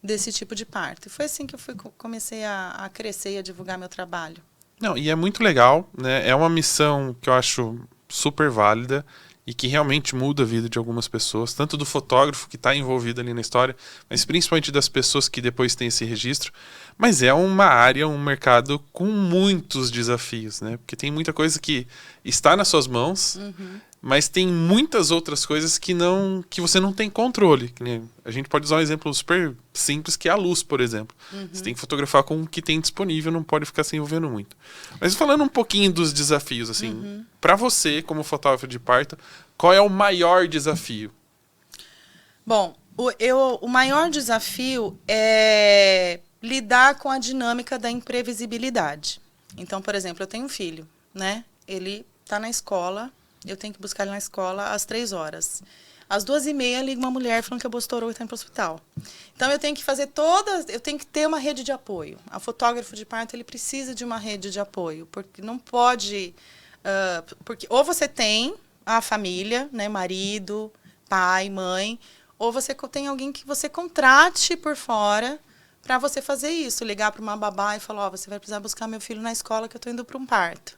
Speaker 2: desse tipo de parto. E foi assim que eu comecei a crescer e a divulgar meu trabalho.
Speaker 1: Não, e é muito legal, né? É uma missão que eu acho super válida e que realmente muda a vida de algumas pessoas, tanto do fotógrafo que está envolvido ali na história, mas principalmente das pessoas que depois têm esse registro. Mas é uma área, um mercado com muitos desafios, né? Porque tem muita coisa que está nas suas mãos, mas tem muitas outras coisas que você não tem controle. A gente pode usar um exemplo super simples, que é a luz, por exemplo. Você tem que fotografar com o que tem disponível, não pode ficar se envolvendo muito. Mas falando um pouquinho dos desafios, assim, para você, como fotógrafo de parto, qual é o maior desafio?
Speaker 2: Bom, o maior desafio é lidar com a dinâmica da imprevisibilidade. Então, por exemplo, eu tenho um filho, né? Ele está na escola, eu tenho que buscar ele na escola às 3 horas. Às 2h30 liga uma mulher falando que a bolsa estourou e está indo para o hospital. Então eu tenho que eu tenho que ter uma rede de apoio. A fotógrafo de parto, ele precisa de uma rede de apoio, porque não pode, porque ou você tem a família, né, marido, pai, mãe, ou você tem alguém que você contrate por fora para você fazer isso, ligar para uma babá e falar, você vai precisar buscar meu filho na escola que eu estou indo para um parto.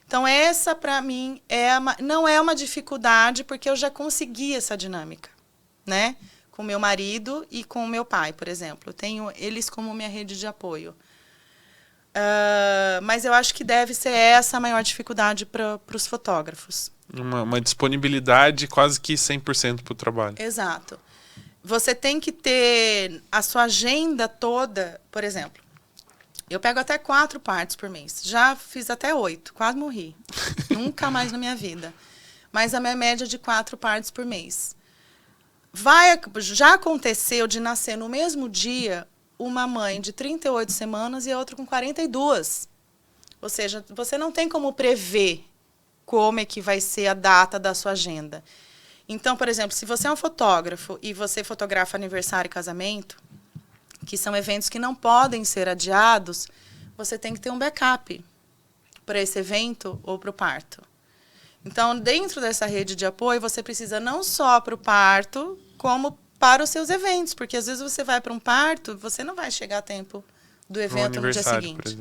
Speaker 2: Então, essa, para mim, não é uma dificuldade, porque eu já consegui essa dinâmica, né? Com meu marido e com o meu pai, por exemplo. Eu tenho eles como minha rede de apoio. Mas eu acho que deve ser essa a maior dificuldade para os fotógrafos.
Speaker 1: Uma disponibilidade quase que 100% para o trabalho.
Speaker 2: Exato. Você tem que ter a sua agenda toda, por exemplo. Eu pego até 4 partos por mês. Já fiz até 8, quase morri. Nunca mais na minha vida. Mas a minha média é de 4 partos por mês. Já aconteceu de nascer no mesmo dia uma mãe de 38 semanas e a outra com 42. Ou seja, você não tem como prever como é que vai ser a data da sua agenda. Então, por exemplo, se você é um fotógrafo e você fotografa aniversário e casamento, que são eventos que não podem ser adiados, você tem que ter um backup para esse evento ou para o parto. Então, dentro dessa rede de apoio, você precisa não só para o parto, como para os seus eventos. Porque, às vezes, você vai para um parto, você não vai chegar a tempo do evento no dia seguinte.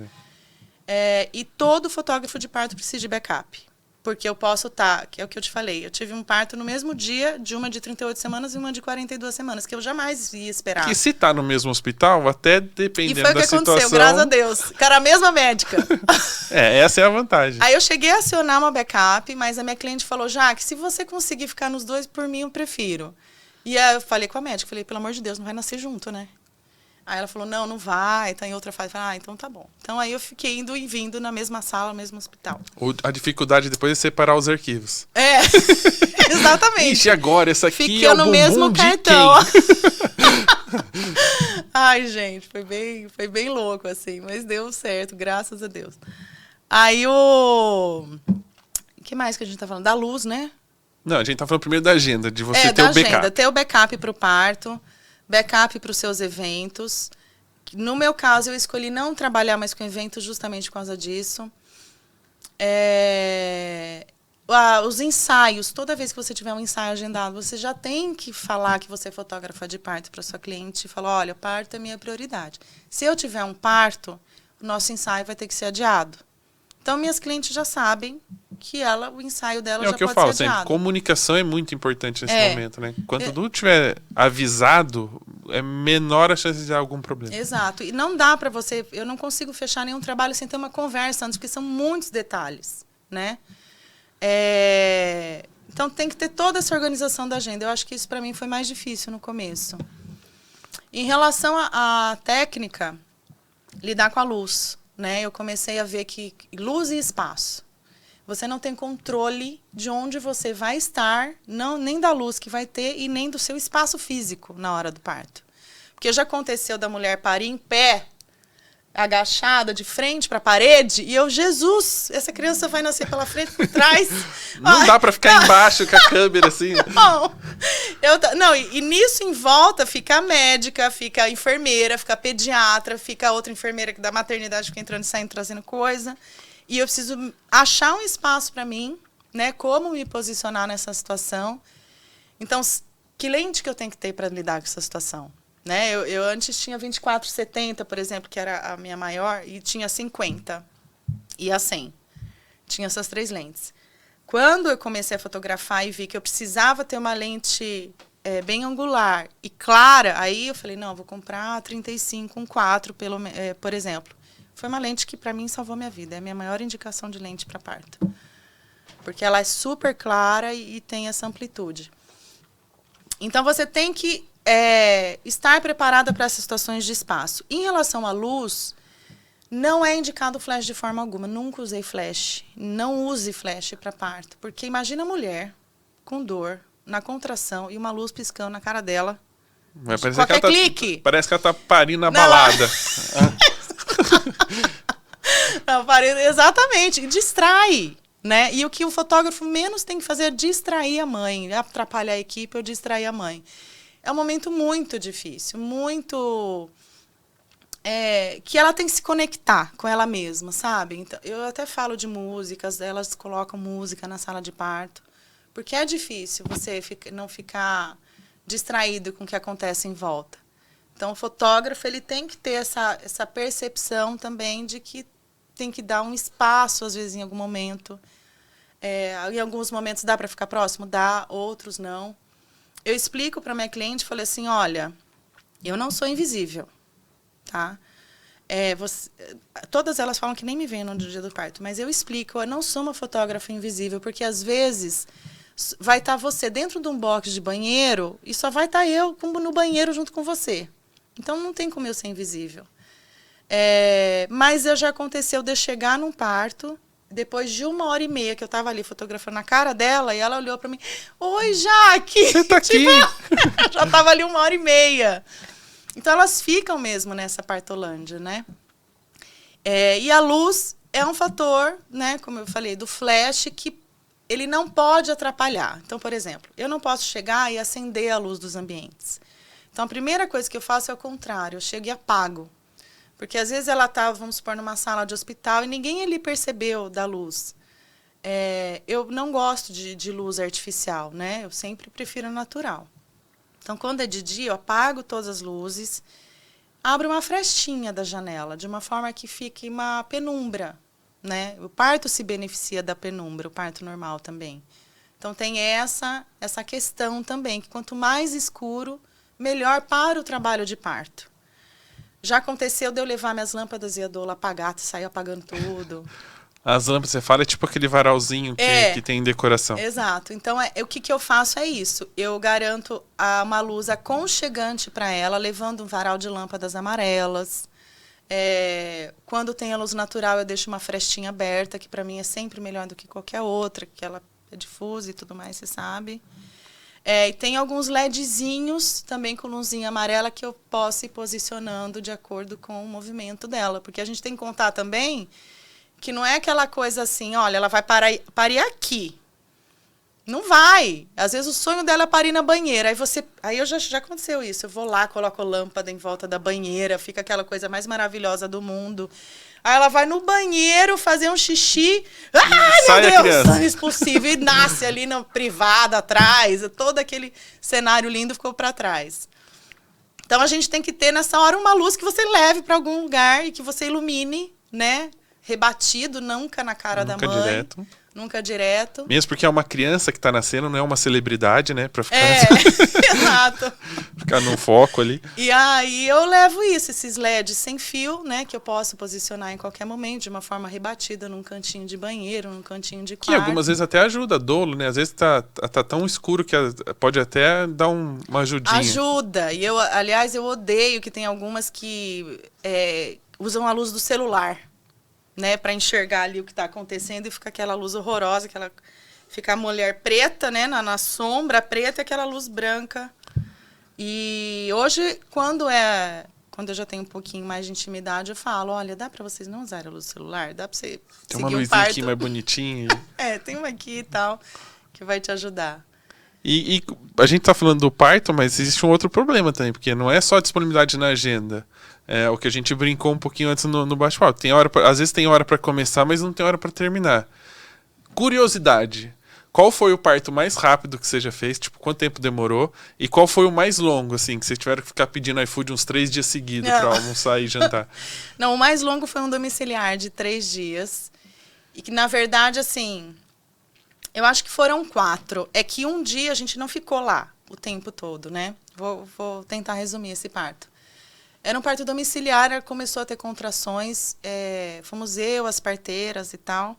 Speaker 2: E todo fotógrafo de parto precisa de backup. Porque eu posso estar, que é o que eu te falei, eu tive um parto no mesmo dia de uma de 38 semanas e uma de 42 semanas, que eu jamais ia esperar.
Speaker 1: Que se tá no mesmo hospital, até dependendo da situação...
Speaker 2: E foi o que aconteceu, graças a Deus. Cara, a mesma médica.
Speaker 1: Essa é a vantagem.
Speaker 2: Aí eu cheguei a acionar uma backup, mas a minha cliente falou, Jaque, se você conseguir ficar nos dois, por mim, eu prefiro. E aí eu falei com a médica, falei, pelo amor de Deus, não vai nascer junto, né? Aí ela falou, não vai, tá em outra fase. Eu falei, então tá bom. Então aí eu fiquei indo e vindo na mesma sala, no mesmo hospital.
Speaker 1: A dificuldade depois é separar os arquivos.
Speaker 2: Exatamente.
Speaker 1: Ixi, agora, essa aqui
Speaker 2: Fiquei
Speaker 1: é o
Speaker 2: no
Speaker 1: bumbum
Speaker 2: mesmo
Speaker 1: de
Speaker 2: cartão.
Speaker 1: quem?
Speaker 2: Ai, gente, foi bem louco, assim, mas deu certo, graças a Deus. Aí o que mais que a gente tá falando? Da luz, né?
Speaker 1: Não, a gente tá falando primeiro da agenda, de você ter o backup.
Speaker 2: Agenda, ter o backup para o parto, backup para os seus eventos. No meu caso, eu escolhi não trabalhar mais com eventos justamente por causa disso. Os ensaios, toda vez que você tiver um ensaio agendado, você já tem que falar que você é fotógrafa de parto para sua cliente e falar, olha, o parto é minha prioridade. Se eu tiver um parto, o nosso ensaio vai ter que ser adiado. Então, minhas clientes já sabem que o ensaio dela já pode ser adiado. É o que eu falo sempre,
Speaker 1: comunicação é muito importante nesse momento, né? Quando tudo estiver avisado, é menor a chance de dar algum problema.
Speaker 2: Exato. E não dá para você... Eu não consigo fechar nenhum trabalho sem ter uma conversa antes, porque são muitos detalhes, né? Então, tem que ter toda essa organização da agenda. Eu acho que isso, para mim, foi mais difícil no começo. Em relação à técnica, lidar com a luz, né? Eu comecei a ver que luz e espaço. Você não tem controle de onde você vai estar, nem da luz que vai ter e nem do seu espaço físico na hora do parto. Porque já aconteceu da mulher parir em pé, agachada, de frente para a parede, e Jesus, essa criança vai nascer pela frente, por trás.
Speaker 1: Não dá para ficar embaixo com a câmera assim.
Speaker 2: Não, e nisso em volta fica a médica, fica a enfermeira, fica a pediatra, fica a outra enfermeira da maternidade, fica entrando e saindo, trazendo coisa. E eu preciso achar um espaço para mim, né? Como me posicionar nessa situação. Então, que lente que eu tenho que ter para lidar com essa situação? Né? Eu antes tinha 24-70, por exemplo, que era a minha maior, e tinha 50 e a 100. Tinha essas 3 lentes. Quando eu comecei a fotografar e vi que eu precisava ter uma lente bem angular e clara, aí eu falei, não, vou comprar a 35, um 4, por exemplo. Foi uma lente que, para mim, salvou minha vida. É a minha maior indicação de lente para parto. Porque ela é super clara e tem essa amplitude. Então, você tem que estar preparada para essas situações de espaço. Em relação à luz, não é indicado flash de forma alguma. Nunca usei flash. Não use flash para parto. Porque imagina a mulher com dor, na contração, e uma luz piscando na cara dela. Qualquer clique.
Speaker 1: Parece que ela está parindo na balada.
Speaker 2: Não, exatamente. Distrai. Né? E o que o fotógrafo menos tem que fazer é distrair a mãe, atrapalhar a equipe ou distrair a mãe. É um momento muito difícil, muito... que ela tem que se conectar com ela mesma, sabe? Então, eu até falo de músicas, elas colocam música na sala de parto, porque é difícil você não ficar distraído com o que acontece em volta. Então, o fotógrafo ele tem que ter essa percepção também de que tem que dar um espaço, às vezes, em algum momento. Em alguns momentos dá para ficar próximo? Dá, outros não. Eu explico para minha cliente, falei assim, olha, eu não sou invisível, tá? Todas elas falam que nem me veem no dia do parto, mas eu explico, eu não sou uma fotógrafa invisível, porque às vezes vai estar você dentro de um box de banheiro e só vai estar eu no banheiro junto com você. Então, não tem como eu ser invisível. Mas já aconteceu de chegar num parto depois de 1h30 que eu tava ali fotografando a cara dela, e ela olhou pra mim, oi, Jaque!
Speaker 1: Você tá aqui?
Speaker 2: Tipo, já tava ali 1h30. Então, elas ficam mesmo nessa partolândia, né? E a luz é um fator, né, como eu falei, do flash, que ele não pode atrapalhar. Então, por exemplo, eu não posso chegar e acender a luz dos ambientes. Então, a primeira coisa que eu faço é o contrário, eu chego e apago. Porque, às vezes, ela está, vamos supor, numa sala de hospital e ninguém ali percebeu da luz. Eu não gosto de luz artificial, né? Eu sempre prefiro a natural. Então, quando é de dia, eu apago todas as luzes, abro uma frestinha da janela, de uma forma que fique uma penumbra, né? O parto se beneficia da penumbra, o parto normal também. Então, tem essa questão também, que quanto mais escuro, melhor para o trabalho de parto. Já aconteceu de eu levar minhas lâmpadas e a doula apagar, sair apagando tudo.
Speaker 1: As lâmpadas, você fala, é tipo aquele varalzinho que tem em decoração.
Speaker 2: Exato. Então, o que eu faço é isso. Eu garanto uma luz aconchegante para ela, levando um varal de lâmpadas amarelas. Quando tem a luz natural, eu deixo uma frestinha aberta, que para mim é sempre melhor do que qualquer outra, que ela é difusa e tudo mais, você sabe. E tem alguns LEDzinhos também com luzinha amarela que eu posso ir posicionando de acordo com o movimento dela. Porque a gente tem que contar também que não é aquela coisa assim, olha, ela vai parir aqui. Não vai. Às vezes o sonho dela é parir na banheira. Aí já aconteceu isso. Eu vou lá, coloco lâmpada em volta da banheira, fica aquela coisa mais maravilhosa do mundo. Aí ela vai no banheiro fazer um xixi. Ai, meu Deus, sangue expulsivo. E nasce ali na privada atrás. Todo aquele cenário lindo ficou para trás. Então, a gente tem que ter, nessa hora, uma luz que você leve para algum lugar e que você ilumine, né? Rebatido, nunca na cara da mãe.
Speaker 1: Direto.
Speaker 2: Nunca direto.
Speaker 1: Mesmo porque é uma criança que tá nascendo, não é uma celebridade, né? Pra ficar
Speaker 2: exato.
Speaker 1: Ficar no foco ali.
Speaker 2: E aí eu levo esses LEDs sem fio, né? Que eu posso posicionar em qualquer momento, de uma forma rebatida, num cantinho de banheiro, num cantinho de quarto.
Speaker 1: Que algumas vezes até ajuda, dolo, né? Às vezes tá tão escuro que pode até dar uma ajudinha.
Speaker 2: Ajuda. E aliás, eu odeio que tem algumas que usam a luz do celular, né, para enxergar ali o que está acontecendo, e fica aquela luz horrorosa, fica a mulher preta, né, na sombra preta, e aquela luz branca. E hoje, quando eu já tenho um pouquinho mais de intimidade, eu falo, olha, dá para vocês não usarem a luz do celular? Dá para você
Speaker 1: tem uma luzinha aqui mais bonitinha.
Speaker 2: Tem uma aqui e tal, que vai te ajudar.
Speaker 1: E a gente tá falando do parto, mas existe um outro problema também, porque não é só disponibilidade na agenda. O que a gente brincou um pouquinho antes no bate-papo. Às vezes tem hora para começar, mas não tem hora para terminar. Curiosidade. Qual foi o parto mais rápido que você já fez? Tipo, quanto tempo demorou? E qual foi o mais longo, assim, que vocês tiveram que ficar pedindo iFood uns 3 dias seguidos para almoçar e jantar?
Speaker 2: Não, o mais longo foi um domiciliar de 3 dias. E que, na verdade, assim, eu acho que foram 4. É que um dia a gente não ficou lá o tempo todo, né? Vou tentar resumir esse parto. Era um parto domiciliar, ela começou a ter contrações, fomos eu, as parteiras e tal.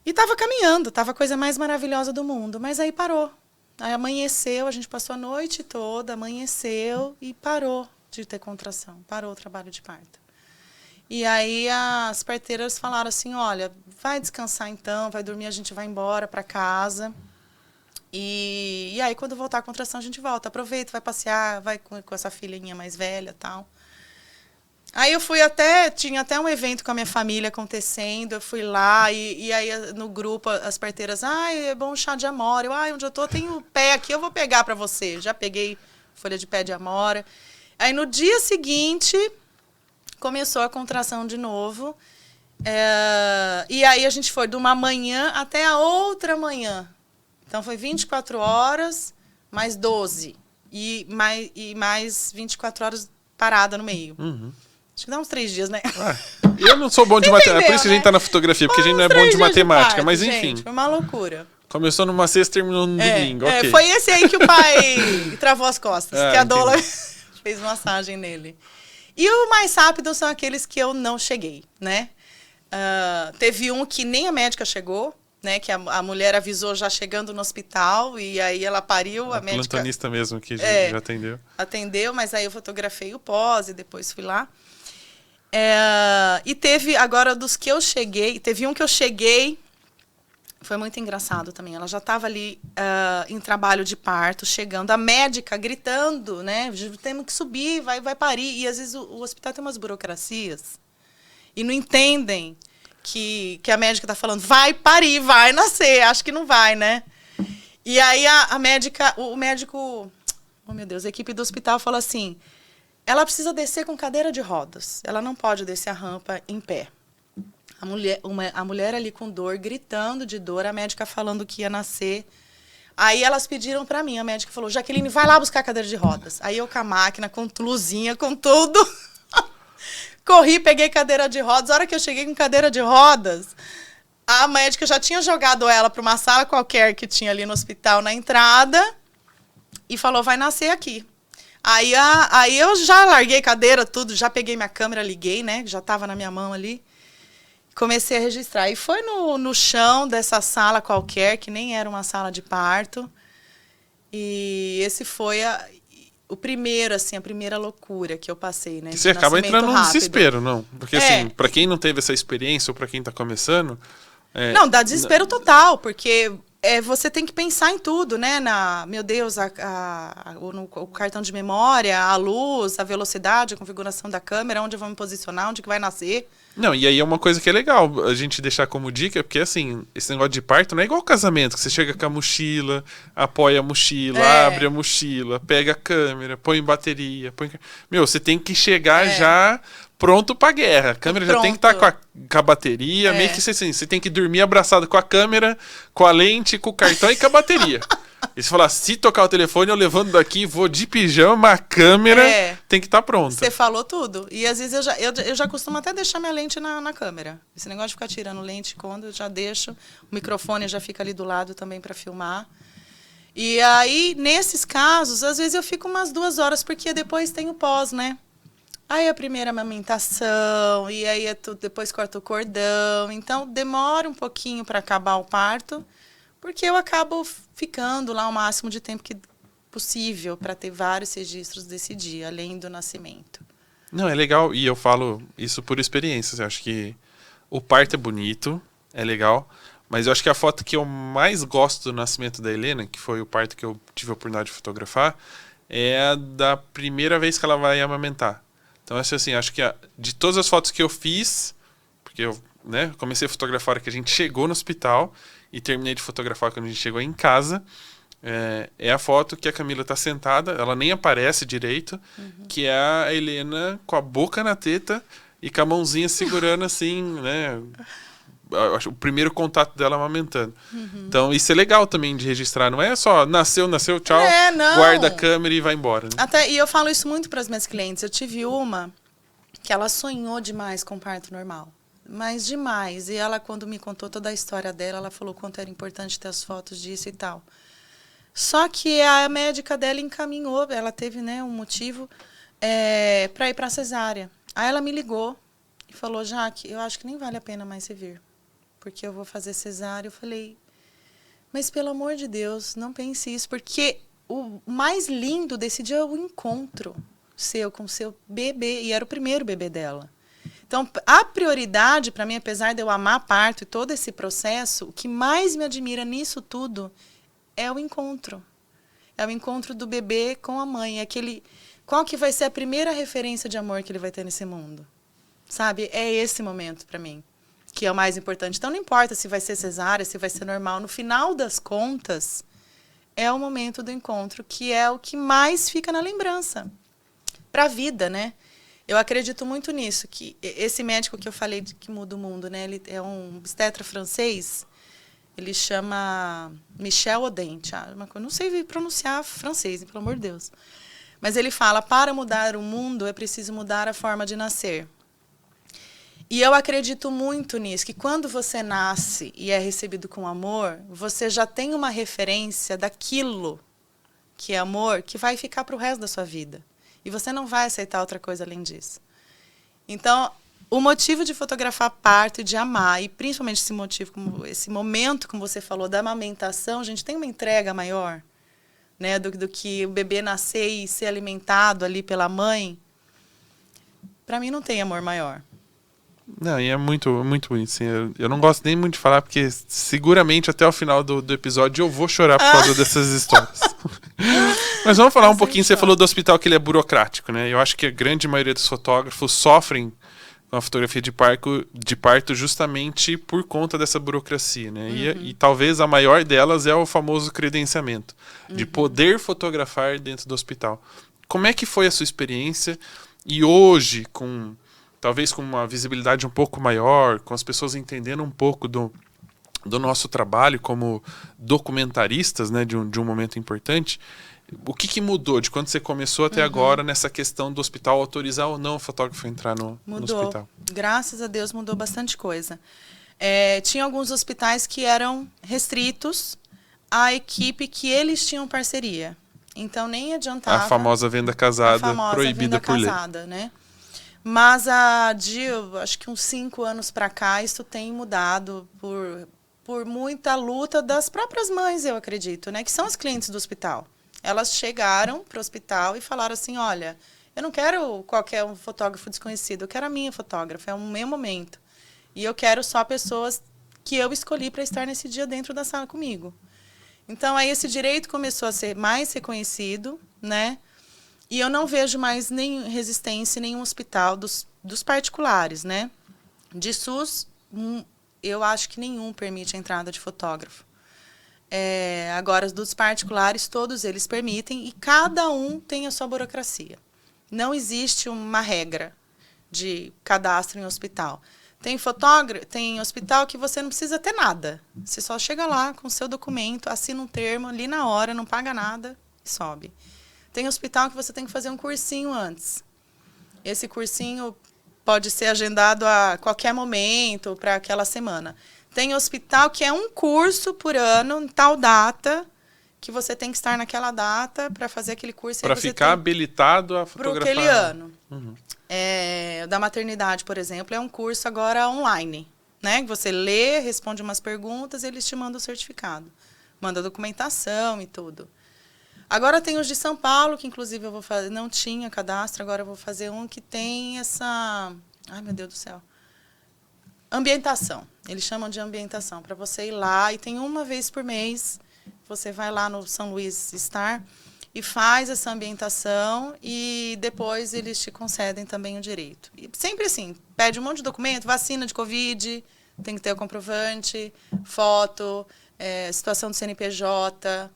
Speaker 2: E estava caminhando, estava a coisa mais maravilhosa do mundo, mas aí parou. Aí amanheceu, a gente passou a noite toda, amanheceu e parou de ter contração, parou o trabalho de parto. E aí as parteiras falaram assim, olha, vai descansar então, vai dormir, a gente vai embora para casa. E aí, quando voltar a contração, a gente volta. Aproveita, vai passear, vai com essa filhinha mais velha e tal. Aí eu fui tinha até um evento com a minha família acontecendo, eu fui lá, e aí no grupo as parteiras, é bom chá de amora. Onde eu tô, tem o pé aqui, eu vou pegar para você. Já peguei folha de pé de amora. Aí no dia seguinte, começou a contração de novo. E aí a gente foi de uma manhã até a outra manhã. Então, foi 24 horas, mais 12. E mais 24 horas parada no meio.
Speaker 1: Uhum.
Speaker 2: Acho que dá uns 3 dias, né?
Speaker 1: Eu não sou bom de matemática. Por isso que a gente tá na fotografia, porque a gente não é bom de matemática.
Speaker 2: Parto,
Speaker 1: mas enfim.
Speaker 2: Gente, foi uma loucura.
Speaker 1: Começou numa sexta, terminou no domingo. Okay.
Speaker 2: Foi esse aí que o pai travou as costas. Que a doula fez massagem nele. E o mais rápido são aqueles que eu não cheguei, né? Teve um que nem a médica chegou. Né, que a mulher avisou já chegando no hospital, e aí ela pariu, a médica...
Speaker 1: plantonista mesmo, que já atendeu.
Speaker 2: Atendeu, mas aí eu fotografei o pós e depois fui lá. E teve, agora, dos que eu cheguei, teve um que eu cheguei, foi muito engraçado também. Ela já estava ali em trabalho de parto, chegando, a médica gritando, né? Temos que subir, vai parir. E às vezes o hospital tem umas burocracias e não entendem que a médica está falando, vai parir, vai nascer. Acho que não vai, né? E aí a médica, o médico, oh meu Deus, a equipe do hospital falou assim, ela precisa descer com cadeira de rodas. Ela não pode descer a rampa em pé. A mulher ali com dor, gritando de dor, a médica falando que ia nascer. Aí elas pediram para mim, a médica falou, Jaqueline, vai lá buscar a cadeira de rodas. Aí eu com a máquina, com luzinha, com tudo. Corri, peguei cadeira de rodas. A hora que eu cheguei com cadeira de rodas, a médica já tinha jogado ela para uma sala qualquer que tinha ali no hospital na entrada e falou, vai nascer aqui. Aí eu já larguei cadeira, tudo, já peguei minha câmera, liguei, né? Já estava na minha mão ali. Comecei a registrar. E foi no chão dessa sala qualquer, que nem era uma sala de parto. E esse foi o primeiro, assim, a primeira loucura que eu passei, né?
Speaker 1: Que você acaba entrando num desespero, não? Porque, assim, pra quem não teve essa experiência ou pra quem tá começando...
Speaker 2: Não, dá desespero total, porque... você tem que pensar em tudo, né? Meu Deus, o cartão de memória, a luz, a velocidade, a configuração da câmera, onde eu vou me posicionar, onde que vai nascer.
Speaker 1: Não, e aí é uma coisa que é legal a gente deixar como dica, porque assim, esse negócio de parto não é igual casamento, que você chega com a mochila, apoia a mochila, abre a mochila, pega a câmera, põe em bateria, Meu, você tem que chegar já pronto pra guerra. A câmera já tem que estar com a bateria, meio que assim, você tem que dormir abraçado com a câmera, com a lente, com o cartão e com a bateria. E você fala, se tocar o telefone, eu levanto daqui, vou de pijama, a câmera tem que estar pronta.
Speaker 2: Você falou tudo. E às vezes eu já costumo até deixar minha lente na câmera. Esse negócio de ficar tirando lente quando eu já deixo. O microfone já fica ali do lado também para filmar. E aí, nesses casos, às vezes eu fico umas 2 horas, porque depois tem o pós, né? Aí a primeira amamentação, e aí depois corta o cordão. Então, demora um pouquinho para acabar o parto, porque eu acabo ficando lá o máximo de tempo que possível para ter vários registros desse dia, além do nascimento.
Speaker 1: Não, é legal, e eu falo isso por experiência. Eu acho que o parto é bonito, é legal, mas eu acho que a foto que eu mais gosto do nascimento da Helena, que foi o parto que eu tive a oportunidade de fotografar, é a da primeira vez que ela vai amamentar. Então, assim, acho que de todas as fotos que eu fiz, porque eu comecei a fotografar a hora que a gente chegou no hospital e terminei de fotografar quando a gente chegou em casa, é a foto que a Camila está sentada, ela nem aparece direito, que é a Helena com a boca na teta e com a mãozinha segurando assim, né? O primeiro contato dela amamentando. Então, isso é legal também de registrar. Não é só nasceu, tchau, guarda a câmera e vai embora. Né?
Speaker 2: E eu falo isso muito para as minhas clientes. Eu tive uma que ela sonhou demais com parto normal. Mas demais. E ela, quando me contou toda a história dela, ela falou quanto era importante ter as fotos disso e tal. Só que a médica dela encaminhou, ela teve um motivo para ir para a cesárea. Aí ela me ligou e falou, Jaque, eu acho que nem vale a pena mais você vir, porque eu vou fazer cesárea. Eu falei, mas pelo amor de Deus, não pense isso, porque o mais lindo desse dia é o encontro seu com o seu bebê, e era o primeiro bebê dela. Então, a prioridade para mim, apesar de eu amar parto e todo esse processo, o que mais me admira nisso tudo é o encontro. É o encontro do bebê com a mãe. Qual que vai ser a primeira referência de amor que ele vai ter nesse mundo? Sabe? É esse momento para mim que é o mais importante. Então, não importa se vai ser cesárea, se vai ser normal. No final das contas, é o momento do encontro, que é o que mais fica na lembrança. Para a vida, né? Eu acredito muito nisso, que esse médico que eu falei que muda o mundo, né? Ele é um obstetra francês, ele chama Michel Odent. Eu não sei pronunciar francês, pelo amor de Deus. Mas ele fala, para mudar o mundo é preciso mudar a forma de nascer. E eu acredito muito nisso, que quando você nasce e é recebido com amor, você já tem uma referência daquilo que é amor, que vai ficar para o resto da sua vida. E você não vai aceitar outra coisa além disso. Então, o motivo de fotografar parto e de amar, e principalmente esse momento, como você falou, da amamentação, a gente tem uma entrega maior, né, do que o bebê nascer e ser alimentado ali pela mãe. Pra mim não tem amor maior.
Speaker 1: Não, e é muito, muito bonito, assim. Eu não gosto nem muito de falar, porque seguramente até o final do episódio eu vou chorar por causa dessas histórias. Mas vamos falar um pouquinho, você falou do hospital que ele é burocrático, né? Eu acho que a grande maioria dos fotógrafos sofrem com a fotografia de parto justamente por conta dessa burocracia, né? E talvez a maior delas é o famoso credenciamento, de poder fotografar dentro do hospital. Como é que foi a sua experiência? E hoje, talvez com uma visibilidade um pouco maior, com as pessoas entendendo um pouco do nosso trabalho como documentaristas, né, de um momento importante, o que mudou de quando você começou até agora nessa questão do hospital autorizar ou não o fotógrafo a entrar no hospital?
Speaker 2: Graças a Deus mudou bastante coisa. Tinha alguns hospitais que eram restritos à equipe que eles tinham parceria. Então nem adiantava.
Speaker 1: A famosa venda casada, proibida por lei.
Speaker 2: Né? Mas acho que uns 5 anos para cá, isso tem mudado por muita luta das próprias mães, eu acredito, né? Que são as clientes do hospital. Elas chegaram para o hospital e falaram assim, olha, eu não quero qualquer um fotógrafo desconhecido, eu quero a minha fotógrafa, é o meu momento. E eu quero só pessoas que eu escolhi para estar nesse dia dentro da sala comigo. Então, aí esse direito começou a ser mais reconhecido, né? E eu não vejo mais nem resistência em nenhum hospital dos particulares, né? De SUS, eu acho que nenhum permite a entrada de fotógrafo. Agora, dos particulares, todos eles permitem e cada um tem a sua burocracia. Não existe uma regra de cadastro em hospital. Tem hospital que você não precisa ter nada. Você só chega lá com o seu documento, assina um termo ali na hora, não paga nada e sobe. Tem hospital que você tem que fazer um cursinho antes. Esse cursinho pode ser agendado a qualquer momento, para aquela semana. Tem hospital que é um curso por ano, em tal data, que você tem que estar naquela data para fazer aquele curso.
Speaker 1: Para ficar habilitado a fotografar.
Speaker 2: Para aquele ano. Da maternidade, por exemplo, é um curso agora online. Né? Você lê, responde umas perguntas, eles te mandam o certificado. Manda documentação e tudo. Agora tem os de São Paulo, que inclusive eu vou fazer, não tinha cadastro, agora eu vou fazer um que tem essa... Ai, meu Deus do céu. Ambientação. Eles chamam de ambientação, para você ir lá, e tem uma vez por mês, você vai lá no São Luís Star e faz essa ambientação e depois eles te concedem também o direito. E sempre assim, pede um monte de documento, vacina de Covid, tem que ter o comprovante, foto, situação do CNPJ...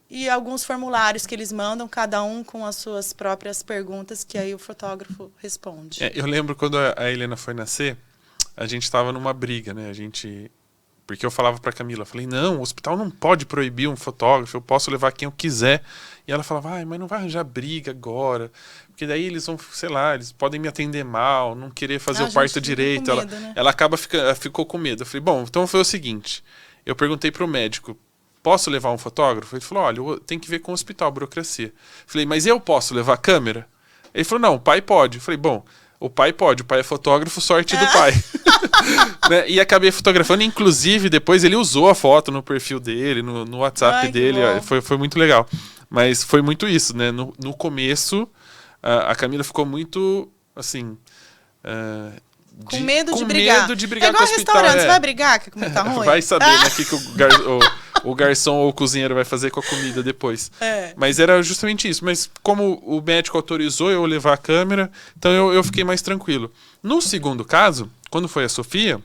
Speaker 2: e alguns formulários que eles mandam, cada um com as suas próprias perguntas, que aí o fotógrafo responde.
Speaker 1: Eu lembro quando a Helena foi nascer, a gente estava numa briga, né? Porque eu falava pra Camila, falei, não, o hospital não pode proibir um fotógrafo, eu posso levar quem eu quiser. E ela falava, mas não vai arranjar briga agora, porque daí eles vão, sei lá, eles podem me atender mal, não querer fazer o parto direito. Ela ficou com medo. Eu falei, bom, então foi o seguinte, eu perguntei pro médico, posso levar um fotógrafo? Ele falou, olha, tem que ver com o hospital, burocracia. Falei, mas eu posso levar a câmera? Ele falou, não, o pai pode. Falei, bom, o pai pode, o pai é fotógrafo, sorte do pai. Né? E acabei fotografando, inclusive, depois ele usou a foto no perfil dele, no WhatsApp dele, foi muito legal. Mas foi muito isso, né? No começo, a Camila ficou muito, assim...
Speaker 2: com medo de brigar.
Speaker 1: Medo de brigar
Speaker 2: é igual
Speaker 1: com o hospital.
Speaker 2: Restaurante, você vai brigar que a comida tá ruim?
Speaker 1: Vai saber, né, que o garçom ou o cozinheiro vai fazer com a comida depois. Mas era justamente isso. Mas como o médico autorizou eu levar a câmera, então eu fiquei mais tranquilo. No segundo caso, quando foi a Sofia,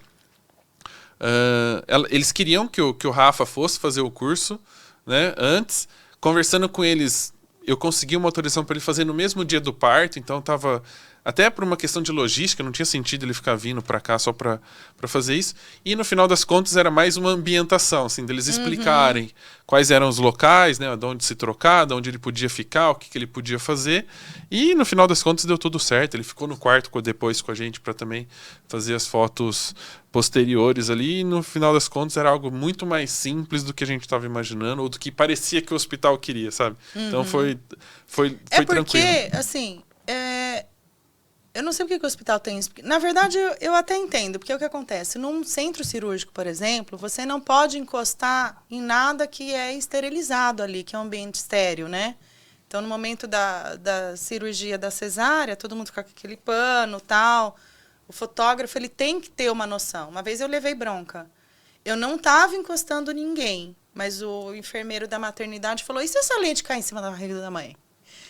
Speaker 1: eles queriam que o Rafa fosse fazer o curso, né, antes. Conversando com eles, eu consegui uma autorização para ele fazer no mesmo dia do parto, então estava... Até por uma questão de logística, não tinha sentido ele ficar vindo para cá só para fazer isso. E no final das contas era mais uma ambientação, assim, deles explicarem quais eram os locais, né, de onde se trocar, de onde ele podia ficar, o que ele podia fazer. E no final das contas deu tudo certo. Ele ficou no quarto depois com a gente para também fazer as fotos posteriores ali. E no final das contas era algo muito mais simples do que a gente estava imaginando, ou do que parecia que o hospital queria, sabe? Então foi tranquilo.
Speaker 2: Porque, assim... Eu não sei porque que o hospital tem isso. Na verdade, eu até entendo, porque é o que acontece. Num centro cirúrgico, por exemplo, você não pode encostar em nada que é esterilizado ali, que é um ambiente estéril, né? Então, no momento da cirurgia da cesárea, todo mundo fica com aquele pano, tal. O fotógrafo, ele tem que ter uma noção. Uma vez eu levei bronca. Eu não estava encostando ninguém, mas o enfermeiro da maternidade falou, e se essa lente cair em cima da barriga da mãe?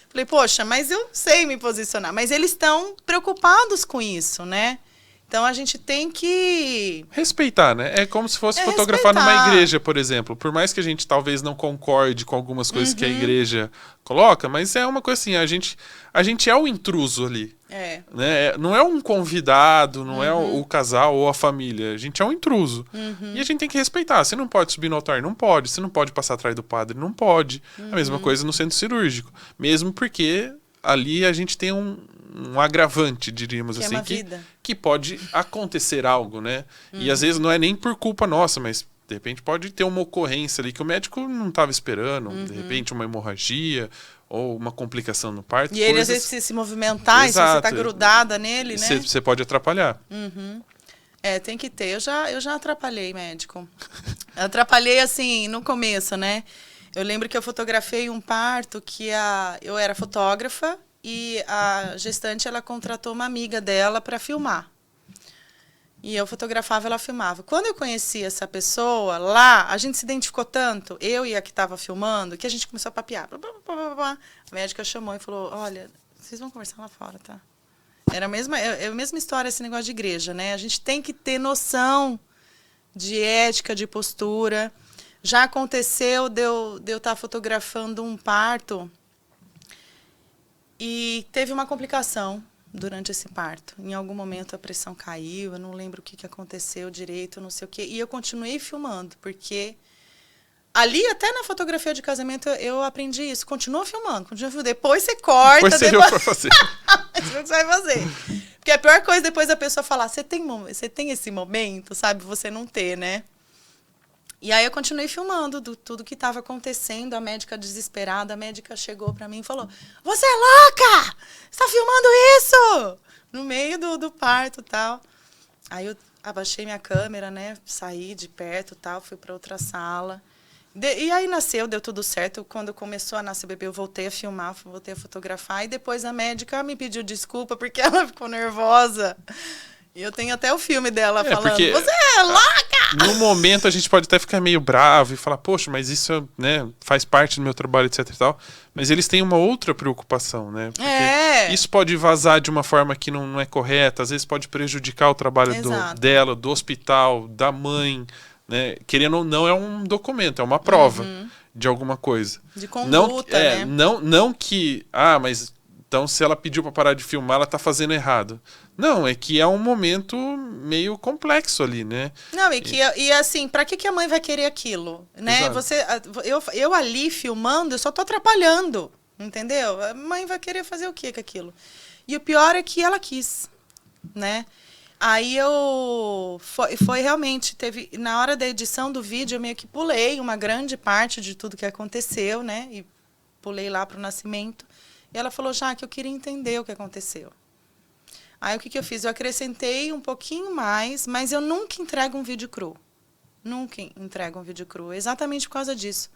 Speaker 2: Falei, poxa, mas eu sei me posicionar. Mas eles estão preocupados com isso, né? Então, a gente tem que...
Speaker 1: respeitar, né? É como se fosse fotografar numa igreja, por exemplo. Por mais que a gente talvez não concorde com algumas coisas que a igreja coloca, mas é uma coisa assim, a gente é o intruso ali. Né? Não é um convidado, não é o casal ou a família. A gente é um intruso. E a gente tem que respeitar. Você não pode subir no altar? Não pode. Você não pode passar atrás do padre? Não pode. A mesma coisa no centro cirúrgico. Mesmo porque ali a gente tem um agravante, diríamos
Speaker 2: que
Speaker 1: assim, que pode acontecer algo, né? E às vezes não é nem por culpa nossa, mas de repente pode ter uma ocorrência ali que o médico não estava esperando, de repente uma hemorragia ou uma complicação no parto.
Speaker 2: E ele às vezes se movimentar, e se você está grudada nele, né?
Speaker 1: Você pode atrapalhar.
Speaker 2: Tem que ter. Eu já atrapalhei médico. Eu atrapalhei assim, no começo, né? Eu lembro que eu fotografei um parto que eu era fotógrafa, e a gestante, ela contratou uma amiga dela para filmar. E eu fotografava, ela filmava. Quando eu conheci essa pessoa, lá, a gente se identificou tanto, eu e a que estava filmando, que a gente começou a papear. A médica chamou e falou, olha, vocês vão conversar lá fora, tá? Era a mesma história, esse negócio de igreja, né? A gente tem que ter noção de ética, de postura. Já aconteceu de eu estar fotografando um parto e teve uma complicação durante esse parto. Em algum momento a pressão caiu, eu não lembro o que aconteceu direito, não sei o quê. E eu continuei filmando, porque ali, até na fotografia de casamento, eu aprendi isso. Continua filmando. Depois você corta.
Speaker 1: Depois você vê o que vai fazer.
Speaker 2: Você vê o que você vai fazer. Porque a pior coisa depois da pessoa falar, você tem esse momento, sabe? Você não ter, né? E aí eu continuei filmando tudo que estava acontecendo, a médica desesperada, a médica chegou para mim e falou, você é louca! Você tá filmando isso? No meio do parto e tal. Aí eu abaixei minha câmera, né? Saí de perto e tal, fui para outra sala. E aí deu tudo certo. Quando começou a nascer o bebê, eu voltei a filmar, voltei a fotografar. E depois a médica me pediu desculpa porque ela ficou nervosa. E eu tenho até o filme dela falando, você é louca!
Speaker 1: No momento a gente pode até ficar meio bravo e falar, poxa, mas isso, né, faz parte do meu trabalho, etc e tal. Mas eles têm uma outra preocupação, né? Porque isso pode vazar de uma forma que não é correta, às vezes pode prejudicar o trabalho dela, do hospital, da mãe, né? Querendo ou não, é um documento, é uma prova de alguma coisa.
Speaker 2: De conduta, né?
Speaker 1: Não que, mas então se ela pediu para parar de filmar, ela tá fazendo errado. Não, é que é um momento meio complexo ali, né?
Speaker 2: Não, e assim, pra que a mãe vai querer aquilo? Né? Eu ali filmando, eu só tô atrapalhando, entendeu? A mãe vai querer fazer o quê com aquilo? E o pior é que ela quis, né? Aí foi realmente, na hora da edição do vídeo, eu meio que pulei uma grande parte de tudo que aconteceu, né? E pulei lá pro nascimento. E ela falou, Jaque, eu queria entender o que aconteceu. Aí o que eu fiz? Eu acrescentei um pouquinho mais, mas eu nunca entrego um vídeo cru. Nunca entrego um vídeo cru, exatamente por causa disso.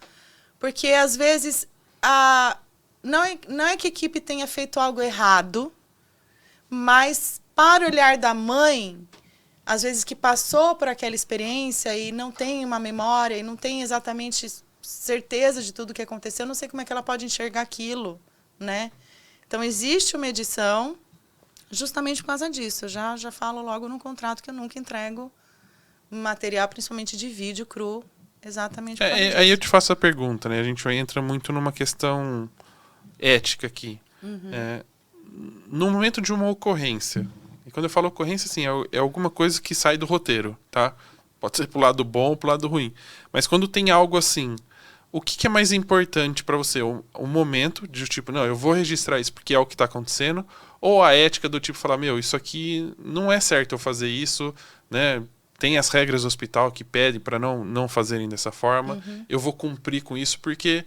Speaker 2: Porque, às vezes, não é que a equipe tenha feito algo errado, mas, para o olhar da mãe, às vezes que passou por aquela experiência e não tem uma memória, e não tem exatamente certeza de tudo que aconteceu, eu não sei como é que ela pode enxergar aquilo, né? Então, existe uma edição justamente por causa disso. Eu já falo logo no contrato que eu nunca entrego material, principalmente de vídeo cru, exatamente por causa disso.
Speaker 1: Aí eu te faço a pergunta, né? A gente entra muito numa questão ética aqui. No momento de uma ocorrência, e quando eu falo ocorrência, assim, é alguma coisa que sai do roteiro, tá? Pode ser pro lado bom ou pro lado ruim. Mas quando tem algo assim, o que é mais importante para você? O momento de tipo, não, eu vou registrar isso porque é o que está acontecendo, ou a ética do tipo, falar, isso aqui não é certo eu fazer isso, né? Tem as regras do hospital que pedem para não fazerem dessa forma, eu vou cumprir com isso porque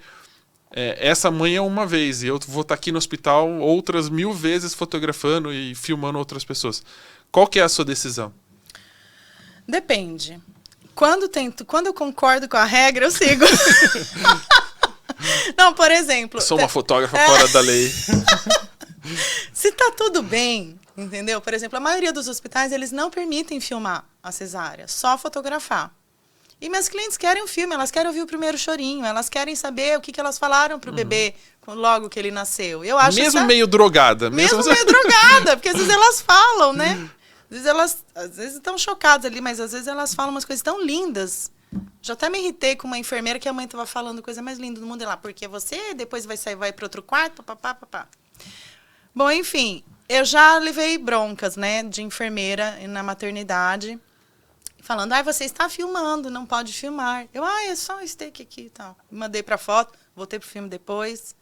Speaker 1: essa mãe é uma vez e eu vou estar aqui no hospital outras 1000 vezes fotografando e filmando outras pessoas. Qual que é a sua decisão?
Speaker 2: Depende. Quando eu concordo com a regra, eu sigo. Não, por exemplo...
Speaker 1: Sou uma fotógrafa fora da lei.
Speaker 2: Se tá tudo bem, entendeu? Por exemplo, a maioria dos hospitais, eles não permitem filmar a cesárea, só fotografar. E minhas clientes querem um filme, elas querem ouvir o primeiro chorinho, elas querem saber o que elas falaram pro bebê logo que ele nasceu. Eu acho
Speaker 1: mesmo meio drogada.
Speaker 2: Mesmo meio drogada, porque às vezes elas falam, né? Às vezes estão chocadas ali, mas às vezes elas falam umas coisas tão lindas. Já até me irritei com uma enfermeira que a mãe estava falando coisa mais linda do mundo. E lá, porque você depois vai sair, vai para outro quarto, papapá. Bom, enfim, eu já levei broncas, né, de enfermeira na maternidade, falando, você está filmando, não pode filmar. Eu, é só um steak aqui e tal. Mandei para foto, voltei pro filme depois.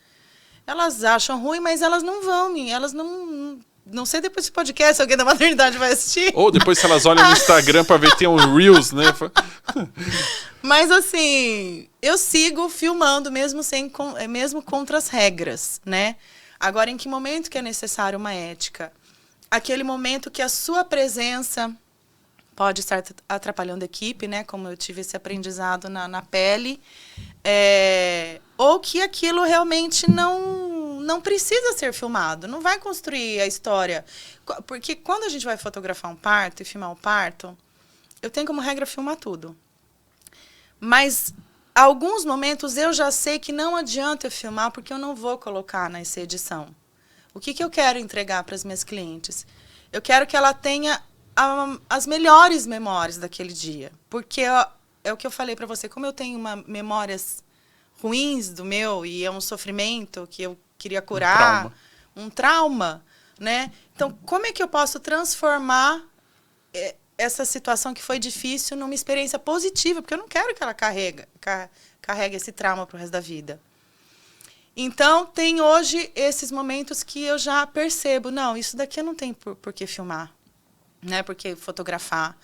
Speaker 2: Elas acham ruim, mas elas não vão, elas não sei depois do podcast se alguém da maternidade vai assistir.
Speaker 1: Ou depois se elas olham no Instagram para ver que tem uns Reels, né?
Speaker 2: Mas assim, eu sigo filmando mesmo contra as regras, né? Agora, em que momento que é necessário uma ética? Aquele momento que a sua presença pode estar atrapalhando a equipe, né? Como eu tive esse aprendizado na pele. Ou que aquilo realmente não precisa ser filmado, não vai construir a história. Porque quando a gente vai fotografar um parto e filmar um parto, eu tenho como regra filmar tudo. Mas, alguns momentos eu já sei que não adianta eu filmar porque eu não vou colocar nessa edição. O que eu quero entregar para as minhas clientes? Eu quero que ela tenha as melhores memórias daquele dia. Porque é o que eu falei para você, como eu tenho memórias ruins do meu e é um sofrimento que eu queria curar, um trauma, né? Então, como é que eu posso transformar essa situação que foi difícil numa experiência positiva? Porque eu não quero que ela carregue esse trauma para o resto da vida. Então, tem hoje esses momentos que eu já percebo, não, isso daqui eu não tenho por que filmar, né? Porque fotografar.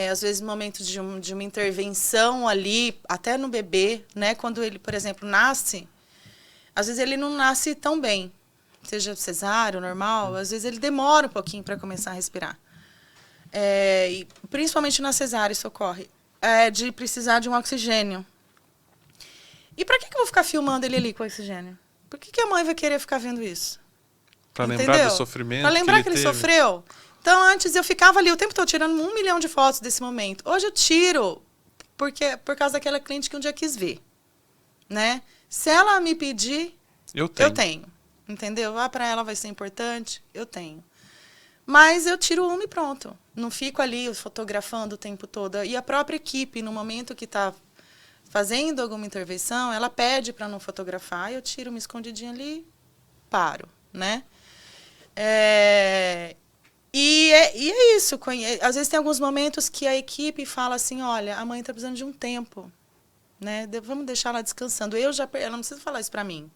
Speaker 2: Às vezes, momentos de uma intervenção ali, até no bebê, né? Quando ele, por exemplo, nasce, às vezes ele não nasce tão bem, seja cesárea, normal, às vezes ele demora um pouquinho para começar a respirar. E principalmente na cesárea isso ocorre, de precisar de um oxigênio. E para que eu vou ficar filmando ele ali com oxigênio? Por que a mãe vai querer ficar vendo isso?
Speaker 1: Para lembrar do sofrimento.
Speaker 2: Para lembrar que ele sofreu. Então, antes eu ficava ali o tempo todo tirando 1 milhão de fotos desse momento. Hoje eu tiro por causa daquela cliente que um dia quis ver, né? Se ela me pedir, eu tenho. Entendeu? Para ela vai ser importante, eu tenho. Mas eu tiro uma e pronto. Não fico ali fotografando o tempo todo. E a própria equipe, no momento que está fazendo alguma intervenção, ela pede para não fotografar, eu tiro uma escondidinha ali, paro, né? E é isso. Às vezes tem alguns momentos que a equipe fala assim, olha, a mãe está precisando de um tempo, né? Vamos deixar ela descansando. Ela não precisa falar isso para mim.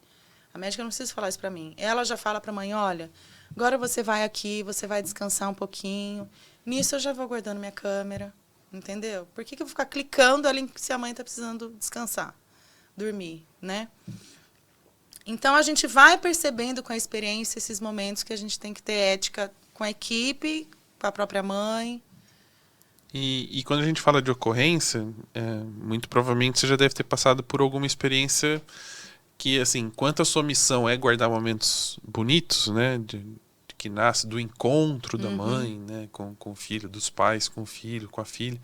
Speaker 2: A médica não precisa falar isso para mim. Ela já fala para a mãe, olha, agora você vai aqui, você vai descansar um pouquinho. Nisso eu já vou guardando minha câmera, entendeu? Por que eu vou ficar clicando ali se a mãe está precisando descansar, dormir, né? Então, a gente vai percebendo com a experiência esses momentos que a gente tem que ter ética com a equipe, com a própria mãe.
Speaker 1: E quando a gente fala de ocorrência, muito provavelmente você já deve ter passado por alguma experiência que, assim, enquanto a sua missão é guardar momentos bonitos, né, de que nasce do encontro da mãe, né, com o filho, dos pais com o filho, com a filha.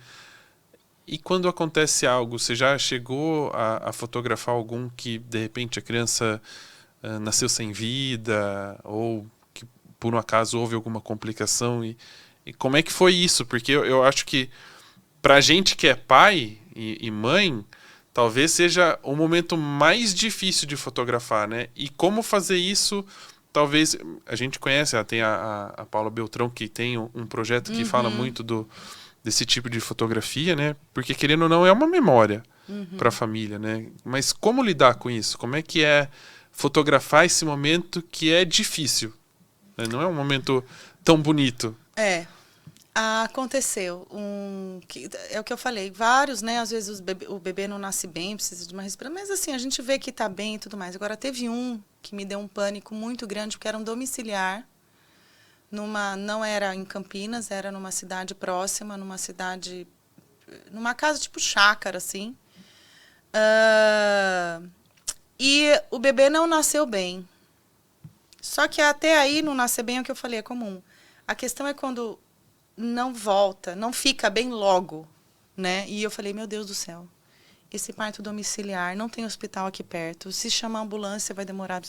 Speaker 1: E quando acontece algo, você já chegou a fotografar algum que, de repente, a criança nasceu sem vida, ou que, por um acaso, houve alguma complicação? E como é que foi isso? Porque eu acho que, pra gente que é pai e mãe, talvez seja o momento mais difícil de fotografar, né? E como fazer isso... Talvez, a gente conhece, tem a Paula Beltrão, que tem um projeto que fala muito desse tipo de fotografia, né? Porque, querendo ou não, é uma memória para a família, né? Mas como lidar com isso? Como é que é fotografar esse momento que é difícil? Né? Não é um momento tão bonito.
Speaker 2: Aconteceu. É o que eu falei, vários, né? Às vezes o bebê não nasce bem, precisa de uma respiração, mas assim, a gente vê que está bem e tudo mais. Agora, teve um que me deu um pânico muito grande, porque era um domiciliar, não era em Campinas, era numa cidade próxima, numa casa tipo chácara, assim. E o bebê não nasceu bem. Só que até aí não nascer bem é o que eu falei, é comum. A questão é quando não volta, não fica bem logo, né? E eu falei, meu Deus do céu, esse parto domiciliar, não tem hospital aqui perto, se chamar ambulância vai demorar.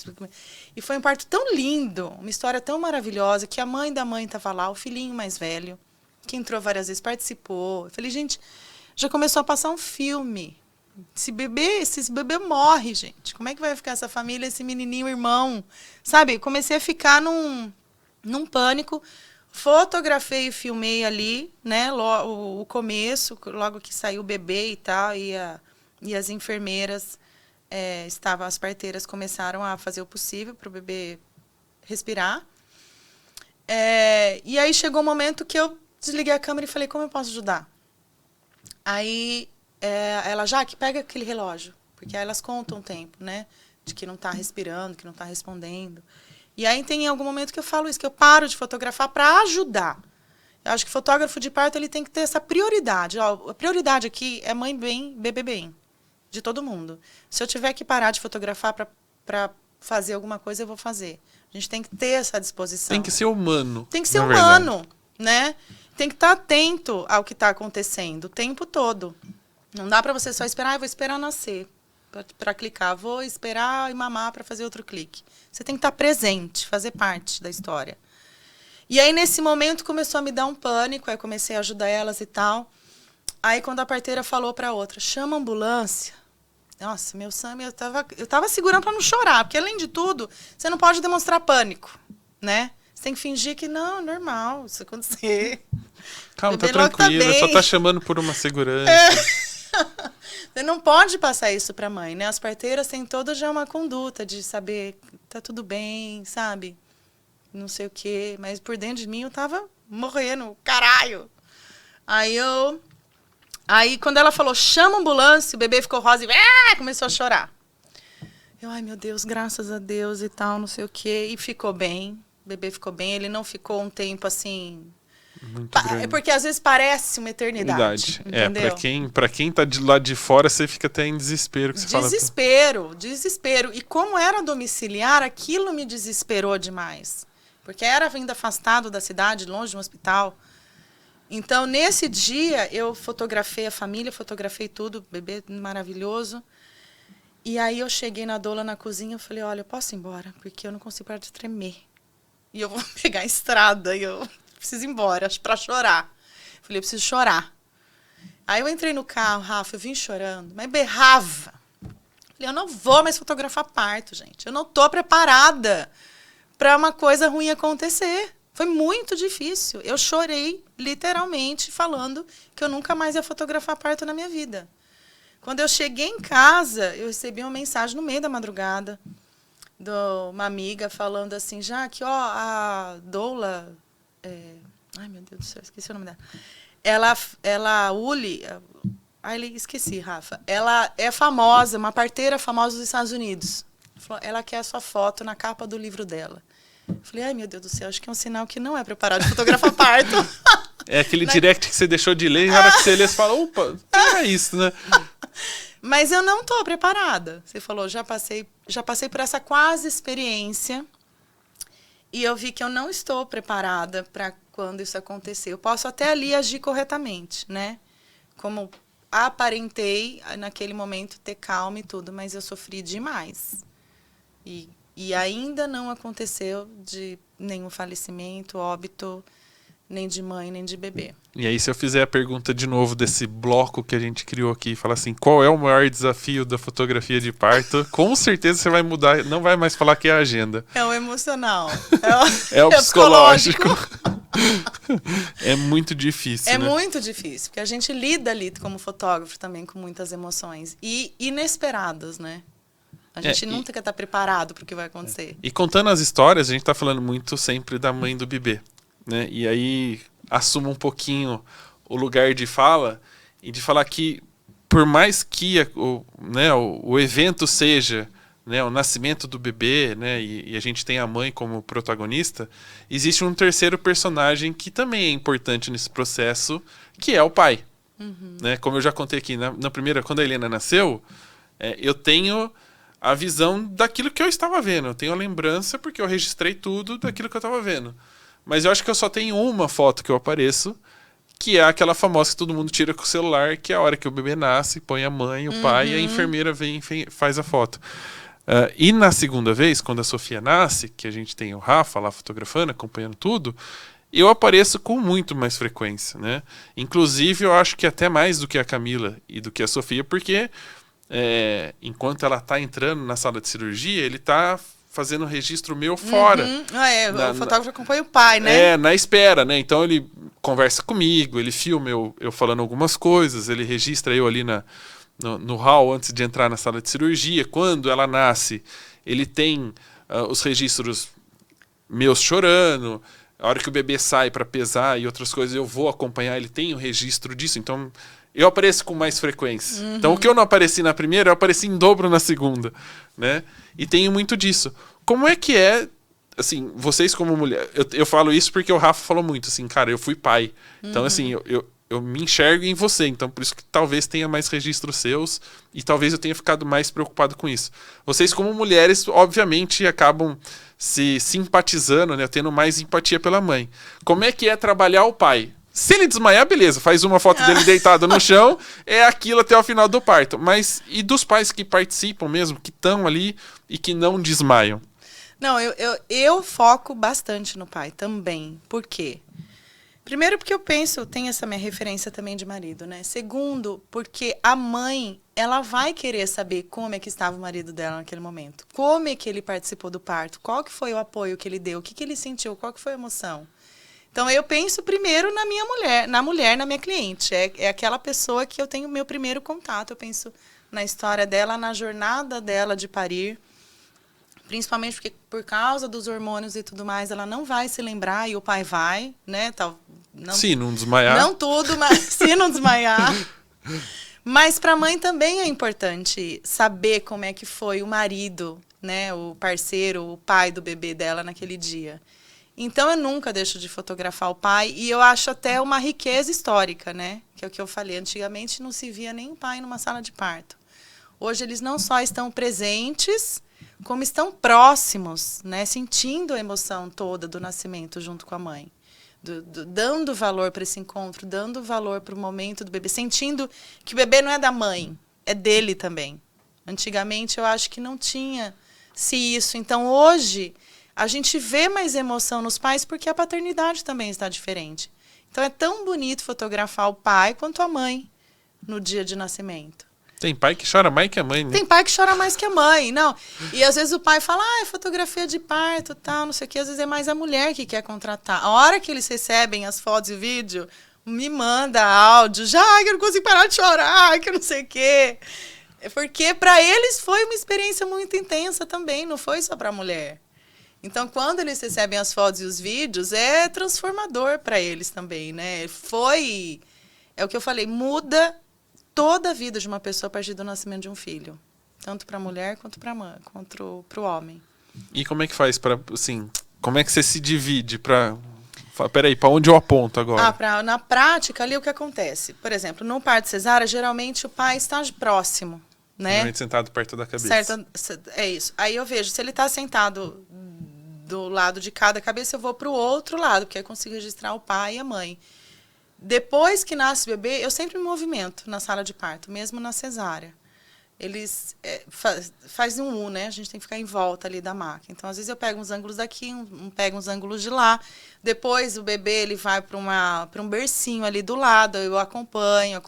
Speaker 2: E foi um parto tão lindo, uma história tão maravilhosa, que a mãe da mãe estava lá, o filhinho mais velho, que entrou várias vezes, participou. Eu falei, gente, já começou a passar um filme. Se esse bebê morre, gente, como é que vai ficar essa família, esse menininho, irmão? Sabe, comecei a ficar num pânico. Fotografei e filmei ali, né, o começo, logo que saiu o bebê e tal, e as enfermeiras, as parteiras começaram a fazer o possível para o bebê respirar. E aí chegou um momento que eu desliguei a câmera e falei, como eu posso ajudar? Aí ela, Jaque, pega aquele relógio, porque aí elas contam o tempo, né, de que não está respirando, que não está respondendo. E aí tem algum momento que eu falo isso, que eu paro de fotografar para ajudar. Eu acho que fotógrafo de parto ele tem que ter essa prioridade. Ó, a prioridade aqui é mãe bem, bebê bem, de todo mundo. Se eu tiver que parar de fotografar para fazer alguma coisa, eu vou fazer. A gente tem que ter essa disposição.
Speaker 1: Tem que ser humano.
Speaker 2: Tem que ser humano, né? Tem que estar atento ao que está acontecendo o tempo todo. Não dá para você só esperar, vou esperar nascer para clicar, vou esperar e mamar para fazer outro clique. Você tem que estar presente, fazer parte da história. E aí, nesse momento, começou a me dar um pânico, aí eu comecei a ajudar elas e tal. Aí, quando a parteira falou para a outra, chama a ambulância. Nossa, meu sangue, eu tava segurando para não chorar, porque, além de tudo, você não pode demonstrar pânico, né? Você tem que fingir que, não, é normal isso acontecer.
Speaker 1: Calma, tá tranquilo, só tá chamando por uma segurança.
Speaker 2: Você não pode passar isso para a mãe, né? As parteiras têm toda já uma conduta de saber, tá tudo bem, sabe? Não sei o quê. Mas por dentro de mim eu tava morrendo, caralho. Aí quando ela falou, chama a ambulância, o bebê ficou rosa e começou a chorar. Eu, ai meu Deus, graças a Deus e tal, não sei o quê. E ficou bem, o bebê ficou bem. Ele não ficou um tempo assim...
Speaker 1: Muito grande.
Speaker 2: É porque às vezes parece uma eternidade. Entendeu?
Speaker 1: Pra quem tá de lado de fora, você fica até em desespero. Que você
Speaker 2: Desespero. E como era domiciliar, aquilo me desesperou demais. Porque era vindo afastado da cidade, longe de um hospital. Então, nesse dia, eu fotografei a família, fotografei tudo, bebê maravilhoso. E aí eu cheguei na doula na cozinha e falei, olha, eu posso ir embora? Porque eu não consigo parar de tremer. E eu vou pegar a estrada e eu... preciso ir embora, para chorar. Falei, eu preciso chorar. Aí eu entrei no carro, Rafa, eu vim chorando, mas berrava. Falei, eu não vou mais fotografar parto, gente. Eu não estou preparada para uma coisa ruim acontecer. Foi muito difícil. Eu chorei, literalmente, falando que eu nunca mais ia fotografar parto na minha vida. Quando eu cheguei em casa, eu recebi uma mensagem no meio da madrugada de uma amiga falando assim, Jaque, ó, a doula... ai, meu Deus do céu, esqueci o nome dela. Esqueci, Rafa. Ela é famosa, uma parteira famosa dos Estados Unidos. Ela quer a sua foto na capa do livro dela. Falei, ai, meu Deus do céu, acho que é um sinal que não é preparado de fotografar parto.
Speaker 1: É aquele direct que você deixou de ler, e na hora que você lê, você fala, opa, era isso, né?
Speaker 2: Mas eu não estou preparada. Você falou, já passei por essa quase experiência. E eu vi que eu não estou preparada para quando isso acontecer. Eu posso até ali agir corretamente, né? Como aparentei, naquele momento, ter calma e tudo, mas eu sofri demais. E ainda não aconteceu de nenhum falecimento, óbito, nem de mãe, nem de bebê.
Speaker 1: E aí, se eu fizer a pergunta de novo desse bloco que a gente criou aqui, falar assim, qual é o maior desafio da fotografia de parto? Com certeza você vai mudar, não vai mais falar que é a agenda.
Speaker 2: É o emocional.
Speaker 1: É o psicológico. É muito difícil,
Speaker 2: É
Speaker 1: né?
Speaker 2: muito difícil, porque a gente lida ali como fotógrafo também com muitas emoções. E inesperadas, né? A gente nunca quer estar preparado para o que vai acontecer.
Speaker 1: E contando as histórias, a gente tá falando muito sempre da mãe do bebê, né? E aí assuma um pouquinho o lugar de fala e de falar que por mais que o evento seja, né, o nascimento do bebê, né, e a gente tem a mãe como protagonista, existe um terceiro personagem que também é importante nesse processo, que é o pai. Né? Como eu já contei aqui, na primeira, quando a Helena nasceu, eu tenho a visão daquilo que eu estava vendo. Eu tenho a lembrança porque eu registrei tudo daquilo que eu estava vendo. Mas eu acho que eu só tenho uma foto que eu apareço, que é aquela famosa que todo mundo tira com o celular, que é a hora que o bebê nasce, põe a mãe, o pai, e a enfermeira vem e faz a foto. E na segunda vez, quando a Sofia nasce, que a gente tem o Rafa lá fotografando, acompanhando tudo, eu apareço com muito mais frequência, né? Inclusive, eu acho que até mais do que a Camila e do que a Sofia, porque enquanto ela está entrando na sala de cirurgia, ele está fazendo registro meu fora.
Speaker 2: O fotógrafo acompanha o pai, né?
Speaker 1: Na espera, né? Então ele conversa comigo, ele filma eu falando algumas coisas, ele registra eu ali no hall antes de entrar na sala de cirurgia. Quando ela nasce, ele tem os registros meus chorando. A hora que o bebê sai para pesar e outras coisas, eu vou acompanhar, ele tem o registro disso. Então, eu apareço com mais frequência. Então, o que eu não apareci na primeira, eu apareci em dobro na segunda, né? E tenho muito disso. Como é que é, assim, vocês como mulher... Eu falo isso porque o Rafa falou muito, assim, cara, eu fui pai. Então, assim, eu me enxergo em você. Então, por isso que talvez tenha mais registros seus e talvez eu tenha ficado mais preocupado com isso. Vocês como mulheres, obviamente, acabam se simpatizando, né? Tendo mais empatia pela mãe. Como é que é trabalhar o pai? Se ele desmaiar, beleza, faz uma foto dele deitado no chão, é aquilo até o final do parto. Mas e dos pais que participam mesmo, que estão ali e que não desmaiam?
Speaker 2: Não, eu foco bastante no pai também. Por quê? Primeiro porque eu tenho essa minha referência também de marido, né? Segundo, porque a mãe, ela vai querer saber como é que estava o marido dela naquele momento. Como é que ele participou do parto, qual que foi o apoio que ele deu, o que ele sentiu, qual que foi a emoção. Então, eu penso primeiro na minha mulher, na minha cliente. É aquela pessoa que eu tenho meu primeiro contato. Eu penso na história dela, na jornada dela de parir. Principalmente porque, por causa dos hormônios e tudo mais, ela não vai se lembrar e o pai vai, né?
Speaker 1: Se não desmaiar.
Speaker 2: Não tudo, mas se não desmaiar. Mas para a mãe também é importante saber como é que foi o marido, né? O parceiro, o pai do bebê dela naquele dia. Então, eu nunca deixo de fotografar o pai e eu acho até uma riqueza histórica, né? Que é o que eu falei. Antigamente não se via nem o pai numa sala de parto. Hoje eles não só estão presentes, como estão próximos, né? Sentindo a emoção toda do nascimento junto com a mãe. Dando valor para esse encontro, dando valor para o momento do bebê. Sentindo que o bebê não é da mãe, é dele também. Antigamente eu acho que não tinha-se isso. Então, hoje... a gente vê mais emoção nos pais porque a paternidade também está diferente. Então, é tão bonito fotografar o pai quanto a mãe no dia de nascimento.
Speaker 1: Tem pai que chora mais que a mãe, né?
Speaker 2: Tem pai que chora mais que a mãe, não. E às vezes o pai fala, é fotografia de parto, tal, não sei o quê. Às vezes é mais a mulher que quer contratar. A hora que eles recebem as fotos e vídeo, me manda áudio, já que eu não consigo parar de chorar, que eu não sei o quê. É porque para eles foi uma experiência muito intensa também, não foi só para a mulher. Então, quando eles recebem as fotos e os vídeos, é transformador para eles também, né? É o que eu falei, muda toda a vida de uma pessoa a partir do nascimento de um filho. Tanto para a mulher quanto para a mãe, quanto para o homem.
Speaker 1: E como é que faz para, assim, como é que você se divide para... Peraí, para onde eu aponto agora?
Speaker 2: Na prática, ali o que acontece? Por exemplo, no parto cesárea, geralmente o pai está próximo, né?
Speaker 1: Geralmente sentado perto da cabeça.
Speaker 2: Certo, é isso. Aí eu vejo, se ele está sentado do lado de cada cabeça, eu vou para o outro lado, porque aí eu consigo registrar o pai e a mãe. Depois que nasce o bebê, eu sempre me movimento na sala de parto, mesmo na cesárea. Eles fazem um U, né? A gente tem que ficar em volta ali da maca. Então, às vezes eu pego uns ângulos daqui, pego uns ângulos de lá. Depois o bebê ele vai para um bercinho ali do lado, eu acompanho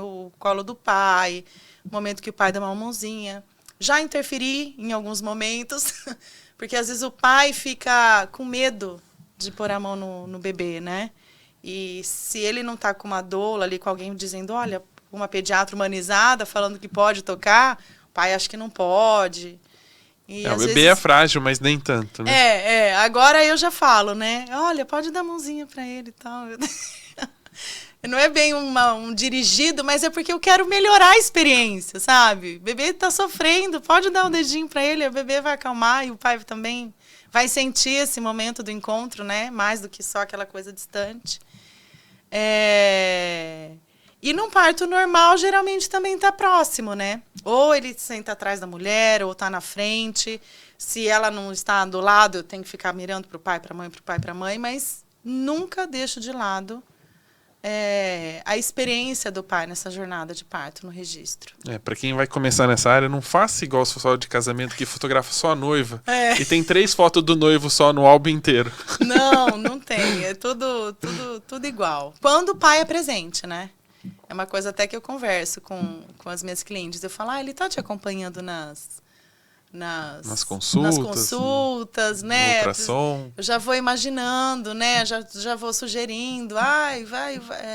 Speaker 2: o colo do pai, o momento que o pai dá uma mãozinha. Já interferi em alguns momentos, porque às vezes o pai fica com medo de pôr a mão no bebê, né? E se ele não está com uma doula ali, com alguém dizendo, olha, uma pediatra humanizada falando que pode tocar, o pai acha que não pode. E,
Speaker 1: o bebê é frágil, mas nem tanto, né?
Speaker 2: Agora eu já falo, né? Olha, pode dar a mãozinha para ele e tal. Não é bem um dirigido, mas é porque eu quero melhorar a experiência, sabe? O bebê está sofrendo, pode dar um dedinho para ele, o bebê vai acalmar e o pai também vai sentir esse momento do encontro, né? Mais do que só aquela coisa distante. E num parto normal, geralmente também está próximo, né? Ou ele senta atrás da mulher, ou está na frente. Se ela não está do lado, eu tenho que ficar mirando para o pai, para a mãe, para o pai, para a mãe, mas nunca deixo de lado a experiência do pai nessa jornada de parto no registro.
Speaker 1: Para quem vai começar nessa área, não faça igual o pessoal de casamento que fotografa só a noiva. E tem 3 fotos do noivo só no álbum inteiro.
Speaker 2: Não tem. É tudo igual. Quando o pai é presente, né? É uma coisa até que eu converso com as minhas clientes. Eu falo, ele tá te acompanhando nas consultas, né?
Speaker 1: No ultrassom.
Speaker 2: Eu já vou imaginando, né? Já vou sugerindo. Vai,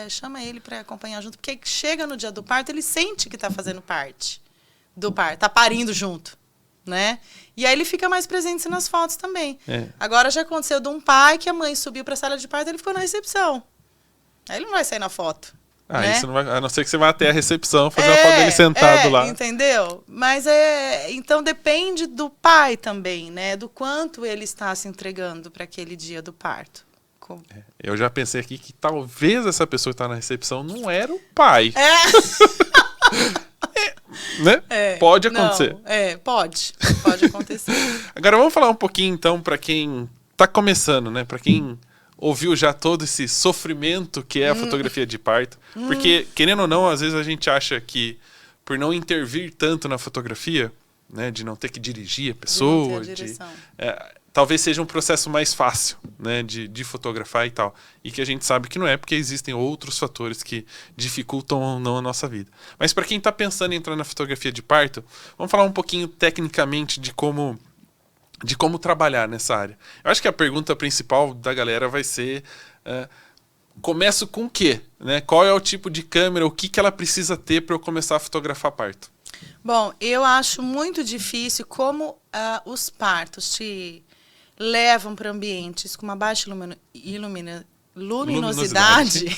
Speaker 2: chama ele para acompanhar junto. Porque chega no dia do parto, ele sente que tá fazendo parte do parto. Tá parindo junto, né? E aí ele fica mais presente nas fotos também. Agora já aconteceu de um pai que a mãe subiu para a sala de parto e ele ficou na recepção. Aí ele não vai sair na foto. Né?
Speaker 1: Isso não vai, a não ser que você vá até a recepção fazer uma foto dele sentado lá.
Speaker 2: Entendeu? Mas então depende do pai também, né? Do quanto ele está se entregando para aquele dia do parto.
Speaker 1: Eu já pensei aqui que talvez essa pessoa que está na recepção não era o pai. Né? Pode acontecer.
Speaker 2: Pode acontecer.
Speaker 1: Agora vamos falar um pouquinho então para quem está começando, né? Para quem ouviu já todo esse sofrimento que é a fotografia de parto. Porque, querendo ou não, às vezes a gente acha que por não intervir tanto na fotografia, né, de não ter que dirigir a pessoa, talvez seja um processo mais fácil, né, de fotografar e tal. E que a gente sabe que não é, porque existem outros fatores que dificultam ou não a nossa vida. Mas para quem está pensando em entrar na fotografia de parto, vamos falar um pouquinho tecnicamente de como trabalhar nessa área. Eu acho que a pergunta principal da galera vai ser, começo com o quê? Né? Qual é o tipo de câmera, o que ela precisa ter para eu começar a fotografar parto?
Speaker 2: Bom, eu acho muito difícil como os partos te levam para ambientes com uma baixa luminosidade.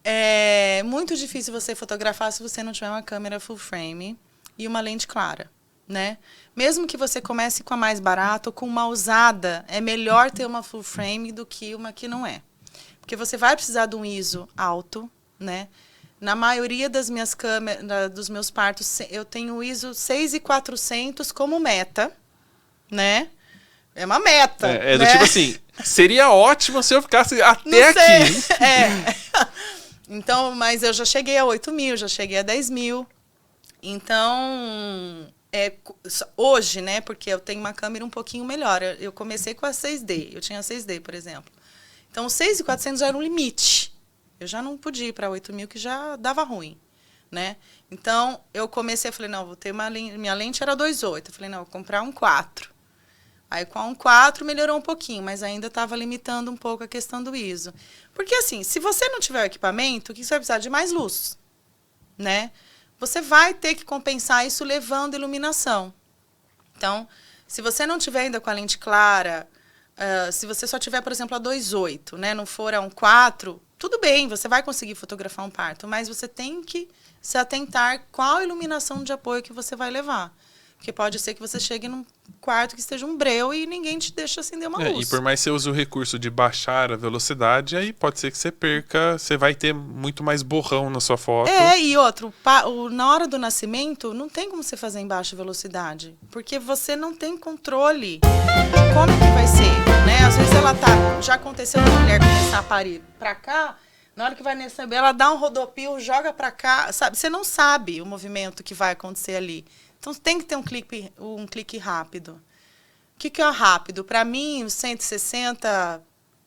Speaker 2: É muito difícil você fotografar se você não tiver uma câmera full frame e uma lente clara. Né? Mesmo que você comece com a mais barata ou com uma usada, é melhor ter uma full frame do que uma que não é. Porque você vai precisar de um ISO alto, né? Na maioria das minhas câmeras, dos meus partos, eu tenho o ISO 6400 como meta, né? É uma meta.
Speaker 1: Do
Speaker 2: né?
Speaker 1: tipo assim, seria ótimo se eu ficasse até aqui.
Speaker 2: Então, mas eu já cheguei a 8.000, já cheguei a 10.000. Então, hoje, né, porque eu tenho uma câmera um pouquinho melhor. Eu comecei com a 6D, eu tinha a 6D, por exemplo. Então, 6.400 já era um limite. Eu já não podia ir para 8.000, que já dava ruim, né? Então, eu comecei, falei, não, vou ter minha lente era 2.8. Eu falei, não, vou comprar um 4. Aí, com um 4, melhorou um pouquinho, mas ainda estava limitando um pouco a questão do ISO. Porque, assim, se você não tiver o equipamento, o que você vai precisar de mais luz, né? Você vai ter que compensar isso levando iluminação. Então, se você não tiver ainda com a lente clara, se você só tiver, por exemplo, a 2.8, né, não for a 1.4, tudo bem, você vai conseguir fotografar um parto, mas você tem que se atentar qual iluminação de apoio que você vai levar. Porque pode ser que você chegue num quarto que esteja um breu e ninguém te deixa acender uma luz.
Speaker 1: E por mais que você use o recurso de baixar a velocidade, aí pode ser que você perca, você vai ter muito mais borrão na sua foto.
Speaker 2: E outro, na hora do nascimento, não tem como você fazer em baixa velocidade, porque você não tem controle como que vai ser, né? Às vezes já aconteceu da mulher começar a parir pra cá, na hora que vai receber, ela dá um rodopio, joga pra cá, sabe? Você não sabe o movimento que vai acontecer ali. Então, tem que ter um clique rápido. O que é rápido? Para mim, o 160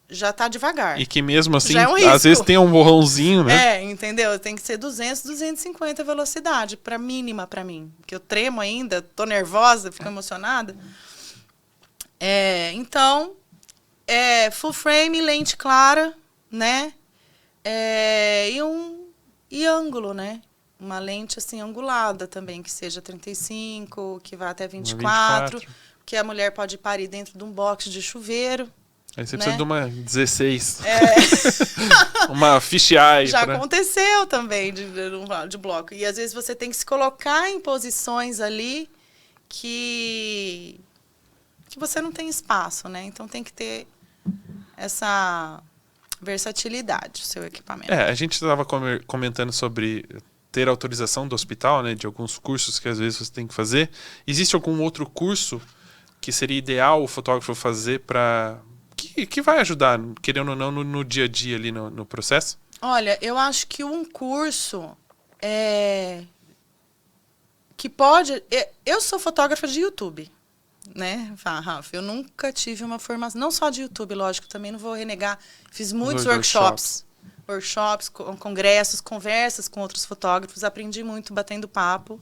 Speaker 2: já está devagar.
Speaker 1: E que mesmo assim,
Speaker 2: às
Speaker 1: vezes tem um borrãozinho, né?
Speaker 2: Entendeu? Tem que ser 200, 250 velocidade, mínima para mim. Porque eu tremo ainda, tô nervosa, fico emocionada. Então, full frame, lente clara, né? E ângulo, né? Uma lente assim angulada também, que seja 35, que vá até 24, que a mulher pode parir dentro de um box de chuveiro.
Speaker 1: Aí você precisa de uma 16. Uma fisheye.
Speaker 2: Já aconteceu também de bloco. E às vezes você tem que se colocar em posições ali que você não tem espaço, né? Então tem que ter versatilidade, o seu equipamento.
Speaker 1: A gente estava comentando sobre ter autorização do hospital, né, de alguns cursos que às vezes você tem que fazer. Existe algum outro curso que seria ideal o fotógrafo fazer para que vai ajudar, querendo ou não, no dia a dia ali no processo?
Speaker 2: Olha, eu acho que um curso que pode... Eu sou fotógrafa de YouTube, né, Rafa? Eu nunca tive uma formação, não só de YouTube, lógico, também não vou renegar. Fiz muitos workshops, congressos, conversas com outros fotógrafos, aprendi muito batendo papo.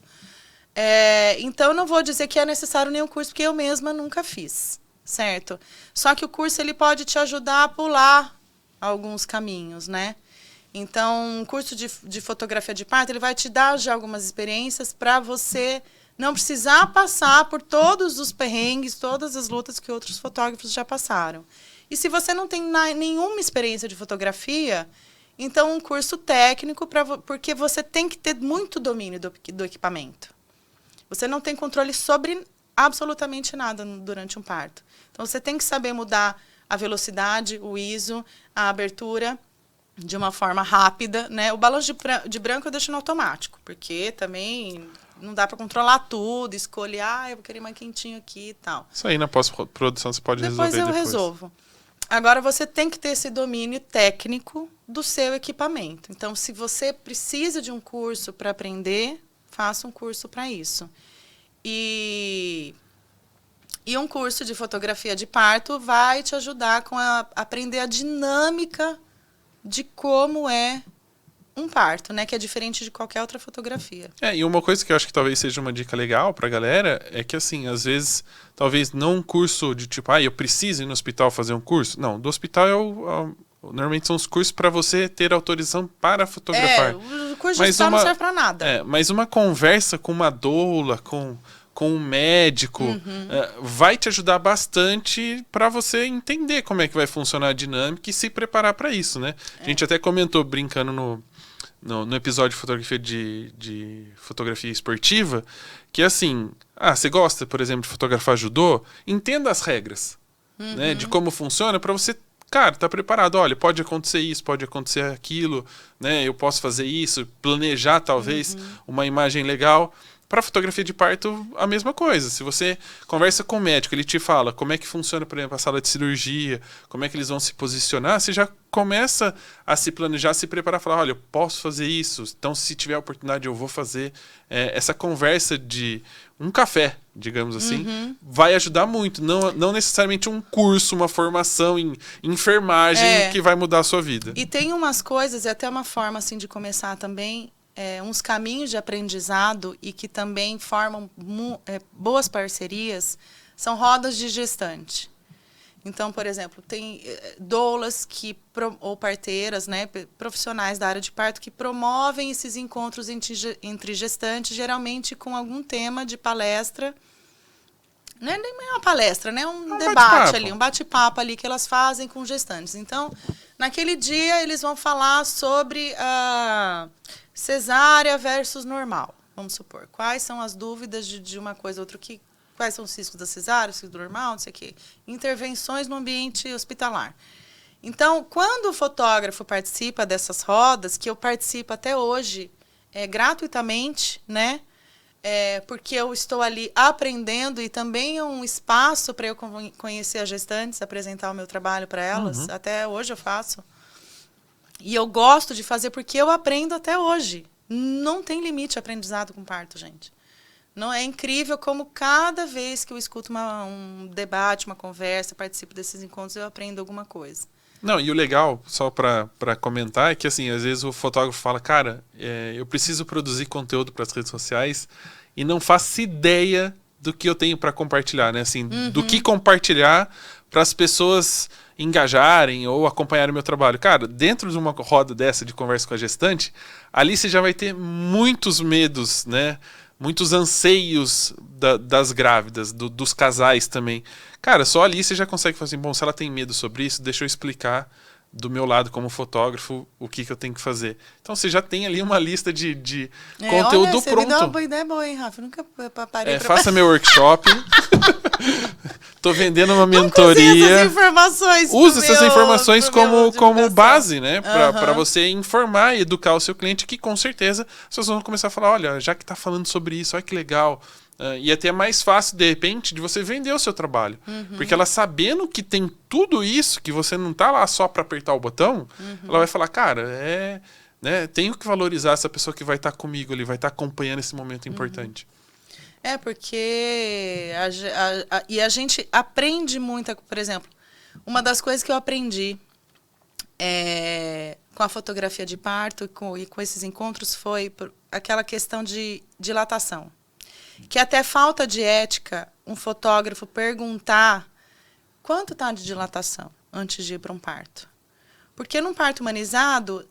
Speaker 2: Então, não vou dizer que é necessário nenhum curso, porque eu mesma nunca fiz, certo? Só que o curso ele pode te ajudar a pular alguns caminhos, né? Então, um curso de fotografia de parto, ele vai te dar já algumas experiências para você não precisar passar por todos os perrengues, todas as lutas que outros fotógrafos já passaram. E se você não tem nenhuma experiência de fotografia, então um curso técnico, porque você tem que ter muito domínio do equipamento. Você não tem controle sobre absolutamente nada durante um parto. Então, você tem que saber mudar a velocidade, o ISO, a abertura de uma forma rápida, né? O balanço de branco eu deixo no automático, porque também não dá para controlar tudo, escolher, eu vou querer mais quentinho aqui e tal.
Speaker 1: Isso aí na pós-produção você pode resolver depois.
Speaker 2: Depois eu resolvo. Agora, você tem que ter esse domínio técnico do seu equipamento. Então, se você precisa de um curso para aprender, faça um curso para isso. E um curso de fotografia de parto vai te ajudar a aprender a dinâmica de como é um parto, né? Que é diferente de qualquer outra fotografia.
Speaker 1: E uma coisa que eu acho que talvez seja uma dica legal pra galera é que, assim, às vezes, talvez não um curso de tipo, eu preciso ir no hospital fazer um curso. Não, do hospital normalmente são os cursos para você ter autorização para fotografar.
Speaker 2: O curso de hospital não serve para nada.
Speaker 1: Mas uma conversa com uma doula, com um médico, vai te ajudar bastante para você entender como é que vai funcionar a dinâmica e se preparar para isso, né? A gente até comentou, brincando no episódio de fotografia esportiva, que assim, você gosta, por exemplo, de fotografar judô, entenda as regras, né, de como funciona para você, cara, tá preparado. Olha, pode acontecer isso, pode acontecer aquilo, né? Eu posso fazer isso, planejar talvez uma imagem legal. Para fotografia de parto, a mesma coisa. Se você conversa com o médico, ele te fala como é que funciona, por exemplo, a sala de cirurgia, como é que eles vão se posicionar, você já começa a se planejar, a se preparar, falar, olha, eu posso fazer isso, então se tiver oportunidade eu vou fazer. Essa conversa de um café, digamos assim, vai ajudar muito. Não necessariamente um curso, uma formação em enfermagem que vai mudar a sua vida.
Speaker 2: E tem umas coisas, e até uma forma assim, de começar também, uns caminhos de aprendizado e que também formam boas parcerias, são rodas de gestante. Então, por exemplo, tem doulas ou parteiras, né, profissionais da área de parto, que promovem esses encontros entre gestantes, geralmente com algum tema de palestra. Não é nem uma palestra, né? Um debate ali, um bate-papo ali que elas fazem com gestantes. Então, naquele dia, eles vão falar sobre cesárea versus normal, vamos supor. Quais são as dúvidas de uma coisa ou outra? Quais são os riscos da cesárea, riscos do normal, não sei o quê. Intervenções no ambiente hospitalar. Então, quando o fotógrafo participa dessas rodas, que eu participo até hoje gratuitamente, né? Porque eu estou ali aprendendo e também é um espaço para eu conhecer as gestantes, apresentar o meu trabalho para elas. Até hoje eu faço. E eu gosto de fazer porque eu aprendo até hoje. Não tem limite aprendizado com parto, gente. Não é incrível como cada vez que eu escuto um debate, uma conversa, participo desses encontros, eu aprendo alguma coisa.
Speaker 1: Não, e o legal, só para comentar, é que assim, às vezes o fotógrafo fala, cara, eu preciso produzir conteúdo para as redes sociais e não faço ideia do que eu tenho para compartilhar, né? Assim, do que compartilhar para as pessoas engajarem ou acompanharem o meu trabalho. Cara, dentro de uma roda dessa de conversa com a gestante, ali você já vai ter muitos medos, né? Muitos anseios das grávidas, dos casais também. Cara, só ali você já consegue falar assim, bom, se ela tem medo sobre isso, deixa eu explicar do meu lado como fotógrafo, o que eu tenho que fazer. Então você já tem ali uma lista de conteúdo
Speaker 2: olha,
Speaker 1: pronto.
Speaker 2: Você me deu uma ideia boa, hein, Rafa? Eu nunca parei pra...
Speaker 1: Faça meu workshop. Tô vendendo uma
Speaker 2: Vamos
Speaker 1: mentoria.
Speaker 2: essas informações
Speaker 1: Use essas informações como base, né?
Speaker 2: Uhum.
Speaker 1: Para você informar e educar o seu cliente, que com certeza as pessoas vão começar a falar, olha, já que tá falando sobre isso, olha que legal. E até é mais fácil, de repente, de você vender o seu trabalho. Porque ela sabendo que tem tudo isso, que você não tá lá só para apertar o botão, ela vai falar, cara, né, tenho que valorizar essa pessoa que vai estar comigo ali, vai estar acompanhando esse momento importante.
Speaker 2: Porque a gente aprende muito, por exemplo, uma das coisas que eu aprendi com a fotografia de parto e com esses encontros foi aquela questão de dilatação. Que até falta de ética um fotógrafo perguntar quanto está de dilatação antes de ir para um parto. Porque num parto humanizado,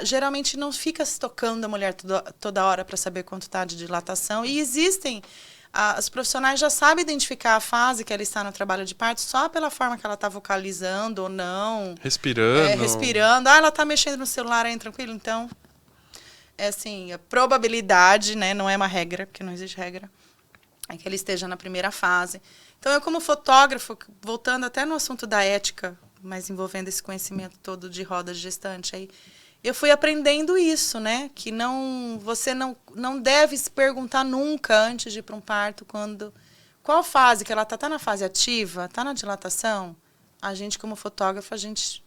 Speaker 2: geralmente não fica se tocando a mulher toda hora para saber quanto está de dilatação. E existem, os profissionais já sabem identificar a fase que ela está no trabalho de parto só pela forma que ela está vocalizando ou não.
Speaker 1: Respirando.
Speaker 2: Ela está mexendo no celular, aí tranquilo. Então, assim, a probabilidade, né, não é uma regra, porque não existe regra, é que ele esteja na primeira fase. Então, eu como fotógrafo, voltando até no assunto da ética, mas envolvendo esse conhecimento todo de roda de gestante, aí, eu fui aprendendo isso, né, que você não deve se perguntar nunca antes de ir para um parto, qual fase que ela está na fase ativa, está na dilatação. A gente, como fotógrafo, a gente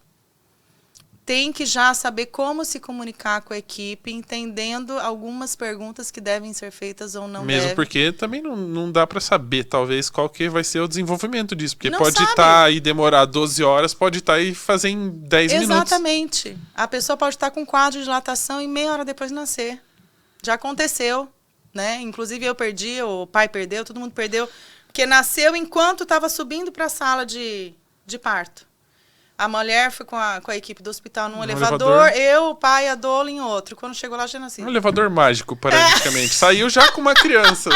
Speaker 2: tem que já saber como se comunicar com a equipe, entendendo algumas perguntas que devem ser feitas ou não devem.
Speaker 1: Mesmo porque também não dá para saber, talvez, qual que vai ser o desenvolvimento disso. Porque
Speaker 2: não
Speaker 1: pode estar e demorar 12 horas, pode estar e fazer em 10 minutos.
Speaker 2: Exatamente. A pessoa pode estar com quadro de dilatação e meia hora depois nascer. Já aconteceu, né? Inclusive eu perdi, o pai perdeu, todo mundo perdeu. Porque nasceu enquanto estava subindo para a sala de parto. A mulher foi com a equipe do hospital num elevador, eu, o pai e a doula em outro. Quando chegou lá, já nasci.
Speaker 1: Um elevador mágico, praticamente. Saiu já com uma criança.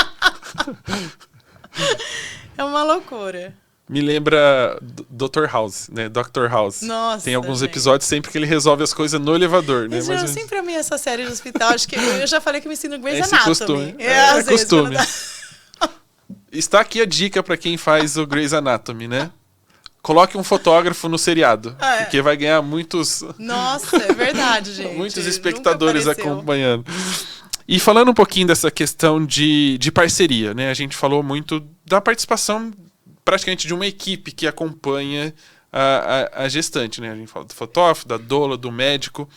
Speaker 2: É uma loucura.
Speaker 1: Me lembra Dr. House, né? Dr. House.
Speaker 2: Nossa,
Speaker 1: tem alguns episódios sempre que ele resolve as coisas no elevador, né?
Speaker 2: Eu sempre amei essa série de hospital. Acho que eu já falei que me ensino Grey's
Speaker 1: Esse
Speaker 2: Anatomy.
Speaker 1: Costume.
Speaker 2: Às vezes,
Speaker 1: costume. Está aqui a dica para quem faz o Grey's Anatomy, né? Coloque um fotógrafo no seriado, porque vai ganhar muitos...
Speaker 2: Nossa, é verdade, gente.
Speaker 1: Muitos espectadores acompanhando. E falando um pouquinho dessa questão de parceria, né? A gente falou muito da participação praticamente de uma equipe que acompanha a gestante, né? A gente fala do fotógrafo, da doula, do médico.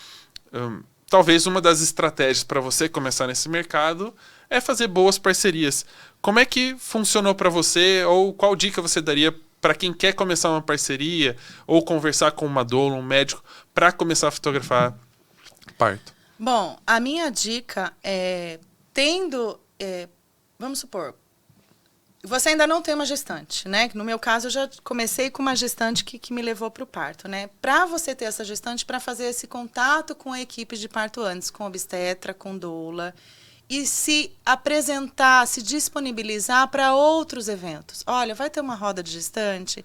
Speaker 1: Talvez uma das estratégias para você começar nesse mercado é fazer boas parcerias. Como é que funcionou para você, ou qual dica você daria para quem quer começar uma parceria ou conversar com uma doula, um médico, para começar a fotografar parto?
Speaker 2: Bom, a minha dica é, vamos supor, você ainda não tem uma gestante, né? No meu caso, eu já comecei com uma gestante que me levou para o parto, né? Para você ter essa gestante, para fazer esse contato com a equipe de parto antes, com obstetra, com doula, e se apresentar, se disponibilizar para outros eventos. Olha, vai ter uma roda de gestante,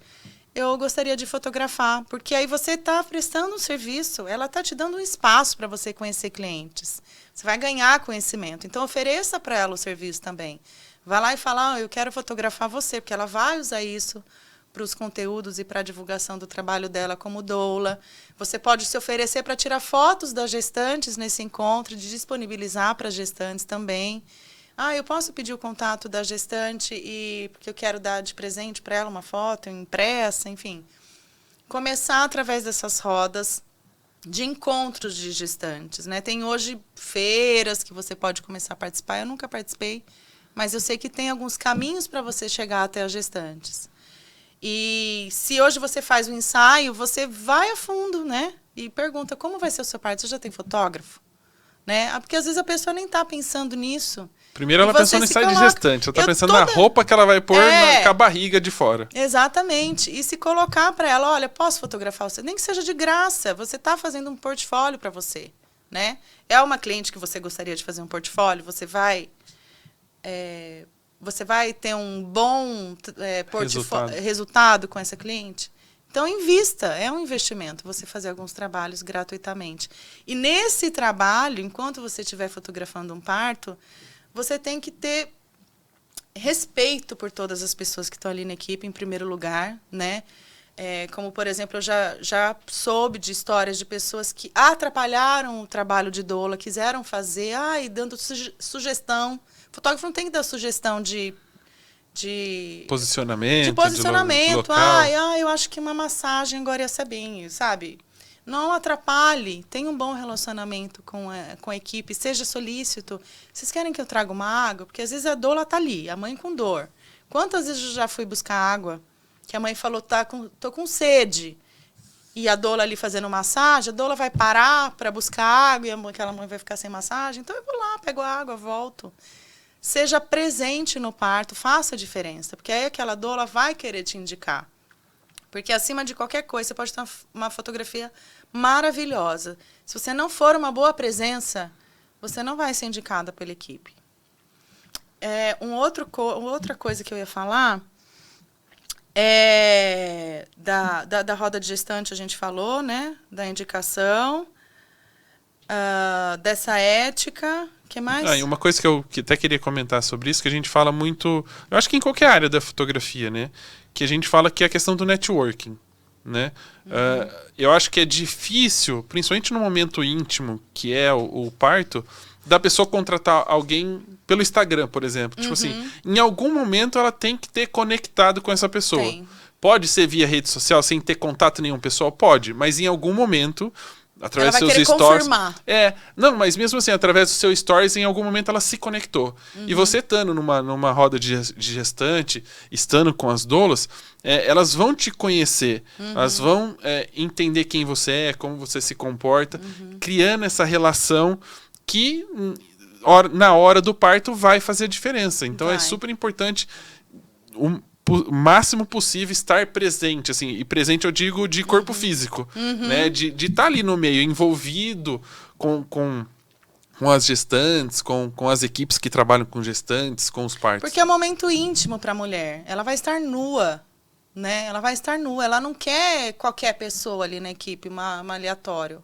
Speaker 2: eu gostaria de fotografar, porque aí você está prestando um serviço, ela está te dando um espaço para você conhecer clientes. Você vai ganhar conhecimento, então ofereça para ela o serviço também. Vai lá e fala, eu quero fotografar você, porque ela vai usar isso para os conteúdos e para a divulgação do trabalho dela como doula. Você pode se oferecer para tirar fotos das gestantes nesse encontro, de disponibilizar para as gestantes também. Eu posso pedir o contato da gestante porque eu quero dar de presente para ela uma foto impressa, enfim. Começar através dessas rodas de encontros de gestantes, né? Tem hoje feiras que você pode começar a participar. Eu nunca participei, mas eu sei que tem alguns caminhos para você chegar até as gestantes. E se hoje você faz um ensaio, você vai a fundo, né? E pergunta, como vai ser o seu parto? Você já tem fotógrafo? Né? Porque às vezes a pessoa nem está pensando nisso.
Speaker 1: Primeiro ela pensou no ensaio de gestante. Ela está pensando na roupa que ela vai pôr com a barriga de fora.
Speaker 2: Exatamente. E se colocar para ela, olha, posso fotografar você? Nem que seja de graça. Você está fazendo um portfólio para você. Né? É uma cliente que você gostaria de fazer um portfólio? Você vai ter um bom resultado com essa cliente? Então, invista, é um investimento você fazer alguns trabalhos gratuitamente. E nesse trabalho, enquanto você estiver fotografando um parto, você tem que ter respeito por todas as pessoas que estão ali na equipe, em primeiro lugar, né? Como, por exemplo, eu já soube de histórias de pessoas que atrapalharam o trabalho de doula, quiseram fazer, dando sugestão. O fotógrafo não tem que dar sugestão de
Speaker 1: posicionamento.
Speaker 2: De posicionamento.
Speaker 1: Local.
Speaker 2: Eu acho que uma massagem agora ia ser bem, sabe? Não atrapalhe. Tenha um bom relacionamento com a equipe. Seja solícito. Vocês querem que eu traga uma água? Porque às vezes a doula tá ali, a mãe com dor. Quantas vezes eu já fui buscar água, que a mãe falou, tô com sede. E a doula ali fazendo massagem, a doula vai parar para buscar água e aquela mãe vai ficar sem massagem. Então eu vou lá, pego a água, volto. Seja presente no parto, faça a diferença. Porque aí aquela doula vai querer te indicar. Porque acima de qualquer coisa, você pode ter uma fotografia maravilhosa. Se você não for uma boa presença, você não vai ser indicada pela equipe. Outra coisa que eu ia falar é da roda de gestante, a gente falou, né? Da indicação, dessa ética. O que mais?
Speaker 1: E uma coisa que eu até queria comentar sobre isso, que a gente fala muito, eu acho que em qualquer área da fotografia, né? Que a gente fala que é a questão do networking, né? Eu acho que é difícil, principalmente no momento íntimo, que é o parto, da pessoa contratar alguém pelo Instagram, por exemplo. Tipo assim, em algum momento ela tem que ter conectado com essa pessoa.
Speaker 2: Tem.
Speaker 1: Pode ser via rede social, sem ter contato nenhum pessoal? Pode, mas em algum momento, através dos seus stories.
Speaker 2: Confirmar.
Speaker 1: Não, mas mesmo assim, através dos seus stories, em algum momento ela se conectou. E você estando numa roda de gestante, estando com as doulas, elas vão te conhecer, elas vão entender quem você é, como você se comporta, criando essa relação que na hora do parto vai fazer a diferença. Então é super importante o máximo possível estar presente, assim, e presente eu digo de corpo físico, né? De estar ali no meio, envolvido com as gestantes, com as equipes que trabalham com gestantes, com os partos.
Speaker 2: Porque é um momento íntimo para a mulher. Ela vai estar nua, né? Ela vai estar nua. Ela não quer qualquer pessoa ali na equipe, uma aleatório.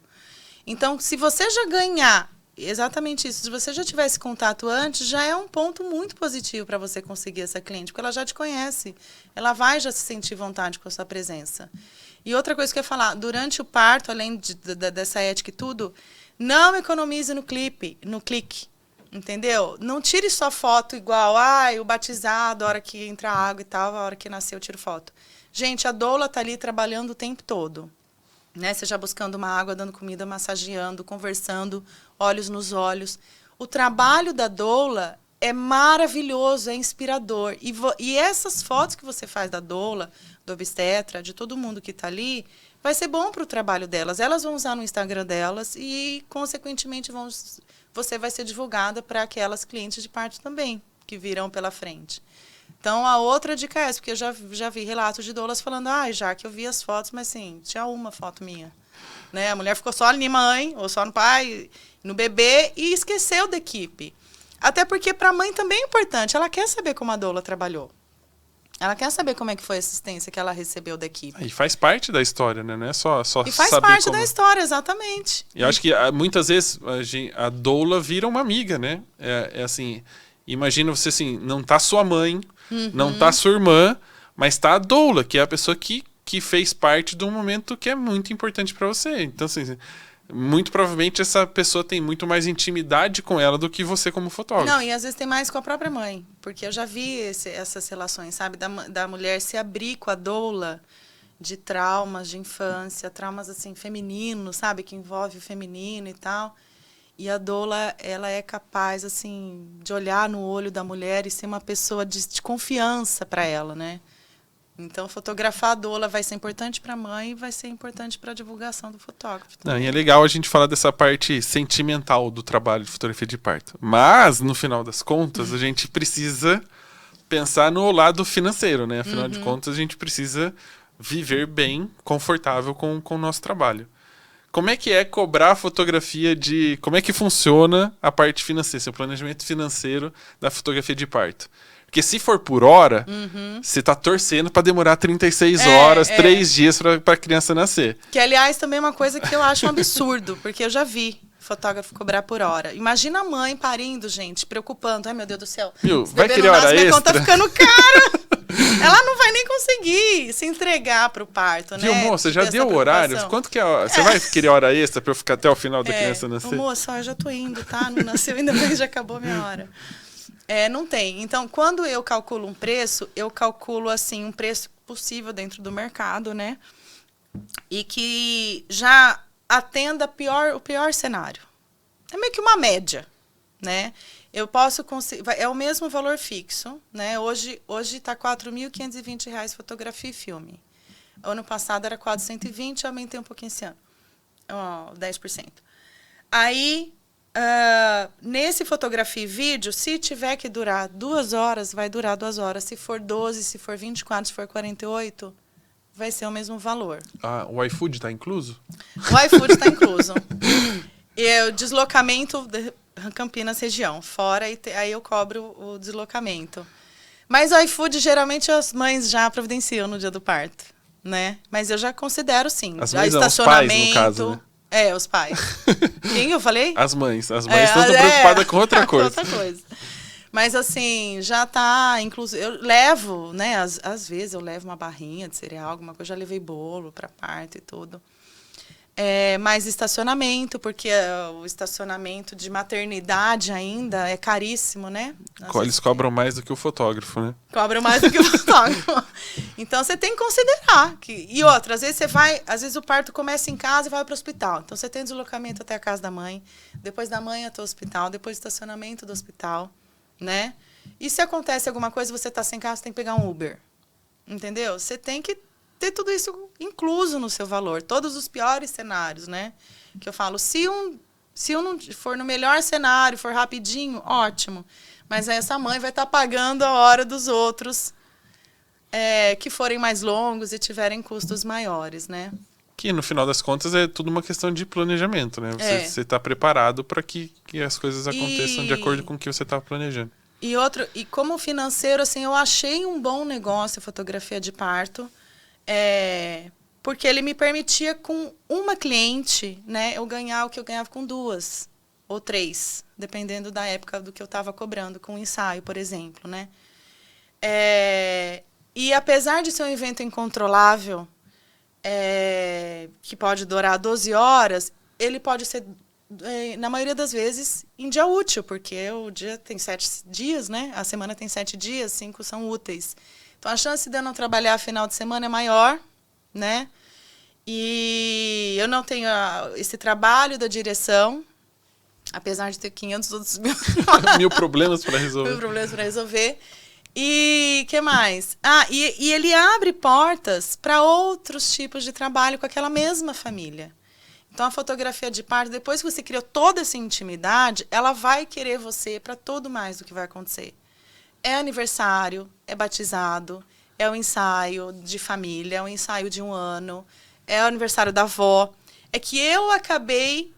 Speaker 2: Então, se você já ganhar exatamente isso, se você já tivesse contato antes, já é um ponto muito positivo para você conseguir essa cliente, porque ela já te conhece. Ela vai já se sentir vontade com a sua presença. E outra coisa que eu ia falar, durante o parto, além dessa ética e tudo, não economize no clique, entendeu? Não tire só foto igual, o batizado, a hora que entra água e tal, a hora que nasceu eu tiro foto. Gente, a doula tá ali trabalhando o tempo todo, né? Seja buscando uma água, dando comida, massageando, conversando, olhos nos olhos. O trabalho da doula é maravilhoso, é inspirador. E essas fotos que você faz da doula, do obstetra, de todo mundo que está ali, vai ser bom para o trabalho delas. Elas vão usar no Instagram delas e, consequentemente, você vai ser divulgada para aquelas clientes de parto também, que virão pela frente. Então, a outra dica é essa, porque eu já vi relatos de doulas falando, já que eu vi as fotos, mas sim, tinha uma foto minha. Né? A mulher ficou só na mãe, ou só no pai, no bebê, e esqueceu da equipe. Até porque para a mãe também é importante, ela quer saber como a doula trabalhou. Ela quer saber como é que foi a assistência que ela recebeu da equipe.
Speaker 1: E faz parte da história, né? Não é só
Speaker 2: e faz
Speaker 1: saber
Speaker 2: parte
Speaker 1: como...
Speaker 2: da história, exatamente.
Speaker 1: E eu acho que muitas vezes a doula vira uma amiga, né? É assim, imagina você assim, não tá sua mãe, não tá sua irmã, mas tá a doula, que é a pessoa que fez parte de um momento que é muito importante para você. Então, assim, muito provavelmente essa pessoa tem muito mais intimidade com ela do que você como fotógrafo.
Speaker 2: Não, e às vezes tem mais com a própria mãe, porque eu já vi essas relações, sabe, da mulher se abrir com a doula de traumas de infância, traumas assim femininos, sabe, que envolve o feminino e tal. E a doula, ela é capaz assim de olhar no olho da mulher e ser uma pessoa de confiança para ela, né? Então, fotografar a doula vai ser importante para a mãe e vai ser importante para a divulgação do fotógrafo.
Speaker 1: Não, e é legal a gente falar dessa parte sentimental do trabalho de fotografia de parto. Mas, no final das contas, a gente precisa pensar no lado financeiro, né? Afinal de contas, a gente precisa viver bem, confortável com o nosso trabalho. Como é que é cobrar fotografia como é que funciona a parte financeira, o planejamento financeiro da fotografia de parto? Porque se for por hora, você tá torcendo pra demorar 36 horas, 3 dias pra criança nascer.
Speaker 2: Que, aliás, também é uma coisa que eu acho um absurdo, porque eu já vi fotógrafo cobrar por hora. Imagina a mãe parindo, gente, preocupando. Ai, meu Deus do céu.
Speaker 1: Vai querer hora extra?
Speaker 2: Minha conta tá ficando cara. Ela não vai nem conseguir se entregar pro parto, né?
Speaker 1: Moça, já deu o horário? Quanto que é a hora? Você vai querer hora extra pra eu ficar até o final da criança nascer?
Speaker 2: Moça, eu já tô indo, tá? Não nasceu ainda, mas já acabou a minha hora. Não tem. Então, quando eu calculo um preço, eu calculo, assim, um preço possível dentro do mercado, né? E que já atenda o pior cenário. É meio que uma média, né? Eu posso conseguir... É o mesmo valor fixo, né? Hoje está R$ 4.520 fotografia e filme. Ano passado era 420, eu aumentei um pouquinho esse ano. 10%. Aí... nesse fotografia e vídeo, se tiver que durar 2 horas, vai durar 2 horas. Se for 12, se for 24, se for 48, vai ser o mesmo valor.
Speaker 1: O iFood está incluso?
Speaker 2: O iFood está incluso. E o deslocamento de Campinas região, fora, e aí eu cobro o deslocamento. Mas o iFood, geralmente, as mães já providenciam no dia do parto, né? Mas eu já considero, sim.
Speaker 1: As mães não, os pais, no caso, né?
Speaker 2: Os pais. Quem eu falei?
Speaker 1: As mães. As mães estão preocupadas com outra coisa.
Speaker 2: outra coisa. Mas, assim, já tá incluso. Eu levo, né? Às vezes eu levo uma barrinha de cereal, alguma coisa. Eu já levei bolo para parto e tudo. Mais estacionamento, porque o estacionamento de maternidade ainda é caríssimo, né?
Speaker 1: Eles cobram mais do que o fotógrafo, né?
Speaker 2: Cobram mais do que o fotógrafo. Então, você tem que considerar. E outra, às vezes o parto começa em casa e vai para o hospital. Então, você tem deslocamento até a casa da mãe, depois da mãe até o hospital, depois estacionamento do hospital, né? E se acontece alguma coisa, você está sem carro, você tem que pegar um Uber. Entendeu? Você tem que ter tudo isso incluso no seu valor. Todos os piores cenários, né? Que eu falo, se um não for no melhor cenário, for rapidinho, ótimo. Mas essa mãe vai estar pagando a hora dos outros que forem mais longos e tiverem custos maiores, né?
Speaker 1: Que, no final das contas, é tudo uma questão de planejamento, né? Você está preparado para que as coisas aconteçam de acordo com o que você estava planejando.
Speaker 2: E como financeiro, assim, eu achei um bom negócio a fotografia de parto, porque ele me permitia, com uma cliente, né, eu ganhar o que eu ganhava com 2 ou 3, dependendo da época do que eu estava cobrando, com um ensaio, por exemplo, né? E apesar de ser um evento incontrolável, que pode durar 12 horas, ele pode ser, na maioria das vezes, em dia útil, porque o dia tem 7 dias, né? A semana tem 7 dias, 5 são úteis. Então, a chance de eu não trabalhar final de semana é maior, né? E eu não tenho esse trabalho da direção, apesar de ter 500 outros
Speaker 1: mil problemas para resolver.
Speaker 2: Mil problemas para resolver. E que mais? E ele abre portas para outros tipos de trabalho com aquela mesma família. Então, a fotografia de parto, depois que você criou toda essa intimidade, ela vai querer você para tudo mais do que vai acontecer. É aniversário, é batizado, é o ensaio de família, é o ensaio de 1 ano, é o aniversário da avó. É que eu acabei,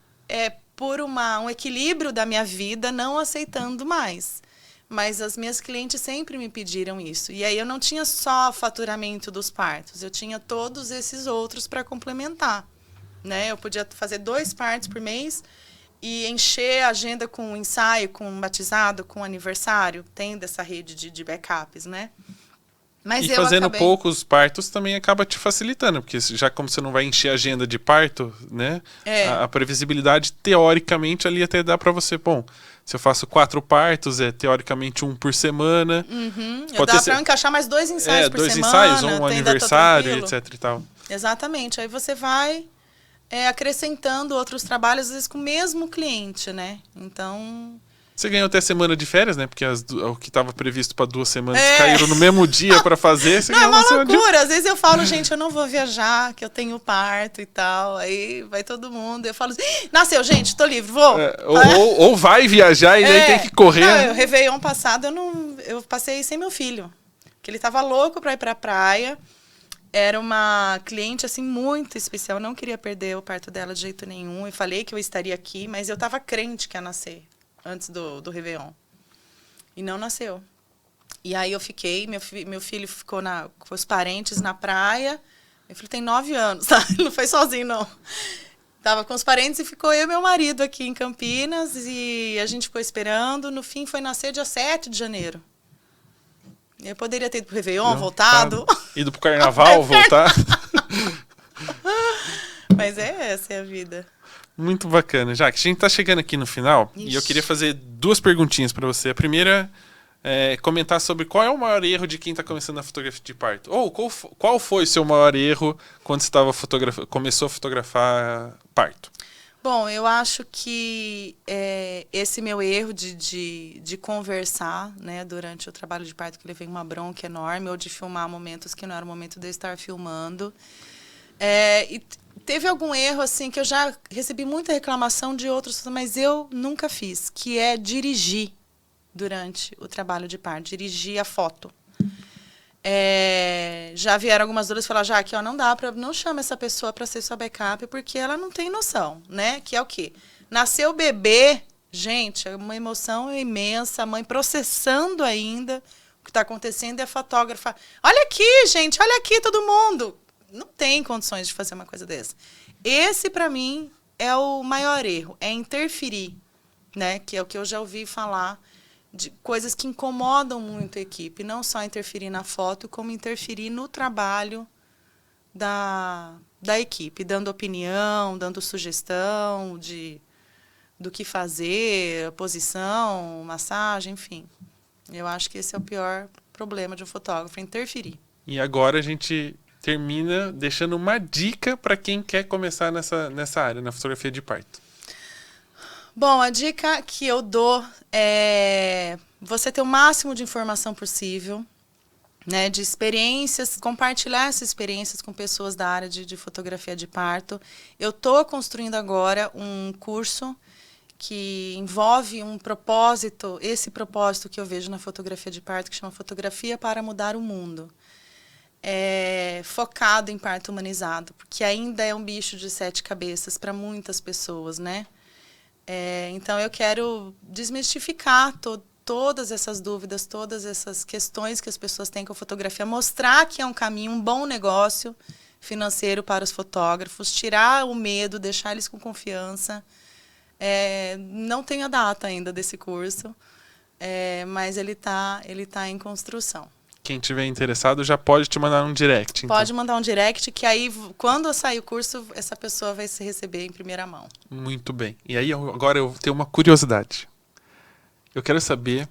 Speaker 2: por um equilíbrio da minha vida, não aceitando mais. Mas as minhas clientes sempre me pediram isso. E aí eu não tinha só faturamento dos partos, eu tinha todos esses outros para complementar, né? Eu podia fazer 2 partos por mês e encher a agenda com ensaio, com batizado, com aniversário, tendo essa rede de backups, né? Mas
Speaker 1: e fazendo poucos partos também acaba te facilitando, porque já como você não vai encher a agenda de parto, né? A previsibilidade, teoricamente, ali até dá para você, bom, se eu faço 4 partos, teoricamente 1 por semana.
Speaker 2: Dá para encaixar mais 2 ensaios por
Speaker 1: 2
Speaker 2: semana.
Speaker 1: 2 ensaios, um aniversário, etc e tal.
Speaker 2: Exatamente, aí você vai acrescentando outros trabalhos, às vezes com o mesmo cliente, né? Então...
Speaker 1: Você ganhou até semana de férias, né? Porque o que estava previsto para 2 semanas caíram no mesmo dia para fazer. Você
Speaker 2: não, é uma loucura. Às vezes eu falo, gente, eu não vou viajar, que eu tenho parto e tal. Aí vai todo mundo. Eu falo assim, nasceu, gente, tô livre, vou.
Speaker 1: Ou vai viajar e aí tem que correr.
Speaker 2: Não, o Réveillon passado, eu passei sem meu filho. Que ele tava louco para ir pra praia. Era uma cliente, assim, muito especial. Eu não queria perder o parto dela de jeito nenhum. Eu falei que eu estaria aqui, mas eu tava crente que ia nascer antes do Réveillon. E não nasceu. E aí eu fiquei, meu filho ficou com os parentes na praia. Meu filho tem 9 anos, tá? Ele não foi sozinho, não. Tava com os parentes e ficou eu e meu marido aqui em Campinas. E a gente ficou esperando. No fim, foi nascer dia 7 de janeiro. Eu poderia ter ido pro Réveillon, voltado.
Speaker 1: Ido pro Carnaval, voltar.
Speaker 2: Mas essa é a vida.
Speaker 1: Muito bacana. Jaque, a gente tá chegando aqui no final. Ixi. E eu queria fazer 2 perguntinhas para você. A primeira é comentar sobre qual é o maior erro de quem está começando a fotografia de parto. Ou qual foi o seu maior erro quando você começou a fotografar parto?
Speaker 2: Bom, eu acho que esse meu erro de conversar, né, durante o trabalho de parto, que levei uma bronca enorme, ou de filmar momentos que não era o momento de eu estar filmando. E teve algum erro, assim, que eu já recebi muita reclamação de outros, mas eu nunca fiz, que é dirigir durante o trabalho de parto, dirigir a foto. Já vieram algumas dúvidas e falaram, já que não chama essa pessoa para ser sua backup, porque ela não tem noção, né? Que é o quê? Nasceu o bebê, gente, é uma emoção imensa, a mãe processando ainda o que está acontecendo, e a fotógrafa, olha aqui, gente, olha aqui todo mundo. Não tem condições de fazer uma coisa dessa. Esse, para mim, é o maior erro, é interferir, né? Que é o que eu já ouvi falar, de coisas que incomodam muito a equipe, não só interferir na foto, como interferir no trabalho da equipe, dando opinião, dando sugestão do que fazer, posição, massagem, enfim. Eu acho que esse é o pior problema de um fotógrafo, interferir.
Speaker 1: E agora a gente termina deixando uma dica para quem quer começar nessa área, na fotografia de parto.
Speaker 2: Bom, a dica que eu dou é você ter o máximo de informação possível, né, de experiências, compartilhar essas experiências com pessoas da área de fotografia de parto. Eu estou construindo agora um curso que envolve um propósito, esse propósito que eu vejo na fotografia de parto, que chama Fotografia para Mudar o Mundo. Focado em parto humanizado, porque ainda é um bicho de 7 cabeças para muitas pessoas, né? Então, eu quero desmistificar todas essas dúvidas, todas essas questões que as pessoas têm com a fotografia, mostrar que é um caminho, um bom negócio financeiro para os fotógrafos, tirar o medo, deixar eles com confiança. Não tenho a data ainda desse curso, mas ele tá em construção.
Speaker 1: Quem tiver interessado já pode te mandar um direct. Então.
Speaker 2: Pode mandar um direct, que aí, quando sair o curso, essa pessoa vai se receber em primeira mão.
Speaker 1: Muito bem. E aí, agora eu tenho uma curiosidade. Eu quero saber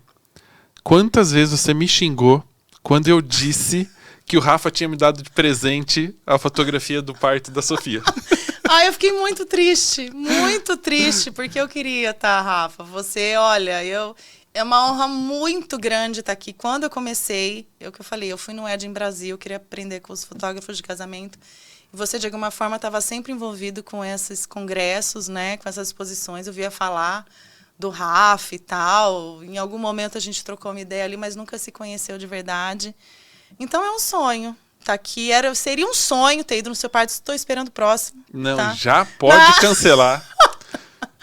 Speaker 1: quantas vezes você me xingou quando eu disse que o Rafa tinha me dado de presente a fotografia do parto da Sofia.
Speaker 2: Eu fiquei muito triste, porque eu queria, tá, Rafa? Você, olha, é uma honra muito grande estar aqui. Quando eu comecei, que eu falei, eu fui no Ed em Brasil, eu queria aprender com os fotógrafos de casamento. E você, de alguma forma, estava sempre envolvido com esses congressos, né, com essas exposições. Eu via falar do Rafa e tal. Em algum momento a gente trocou uma ideia ali, mas nunca se conheceu de verdade. Então é um sonho. Tá aqui, seria um sonho ter ido no seu parto. Estou esperando o próximo.
Speaker 1: Não,
Speaker 2: tá?
Speaker 1: Já pode cancelar.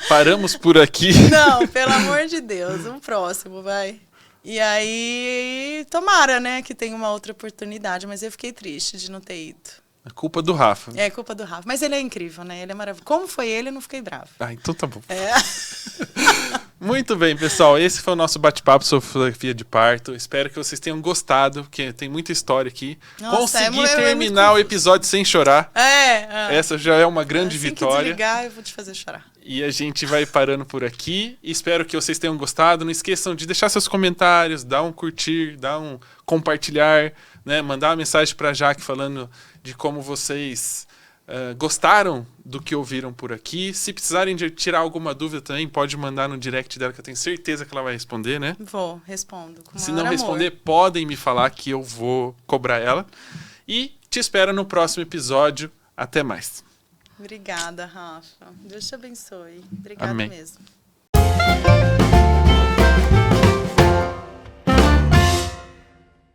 Speaker 1: Paramos por aqui.
Speaker 2: Não, pelo amor de Deus, um próximo, vai. E aí, tomara, né, que tenha uma outra oportunidade, mas eu fiquei triste de não ter ido.
Speaker 1: É culpa do Rafa.
Speaker 2: É culpa do Rafa, mas ele é incrível, né, ele é maravilhoso. Como foi ele, eu não fiquei brava.
Speaker 1: Então tá bom. Muito bem, pessoal, esse foi o nosso bate-papo sobre fotografia de parto. Espero que vocês tenham gostado, porque tem muita história aqui.
Speaker 2: Nossa,
Speaker 1: consegui terminar o episódio sem chorar. Essa já é uma grande vitória.
Speaker 2: Se desligar, eu vou te fazer chorar.
Speaker 1: E a gente vai parando por aqui. Espero que vocês tenham gostado. Não esqueçam de deixar seus comentários, dar um curtir, dar um compartilhar, né? Mandar uma mensagem para a Jaque falando de como vocês gostaram do que ouviram por aqui. Se precisarem de tirar alguma dúvida também, pode mandar no direct dela, que eu tenho certeza que ela vai responder, né?
Speaker 2: Respondo. Com
Speaker 1: Se não responder, podem me falar que eu vou cobrar ela. E te espero no próximo episódio. Até mais.
Speaker 2: Obrigada, Rafa. Deus te abençoe. Obrigada
Speaker 1: Amém.
Speaker 2: mesmo.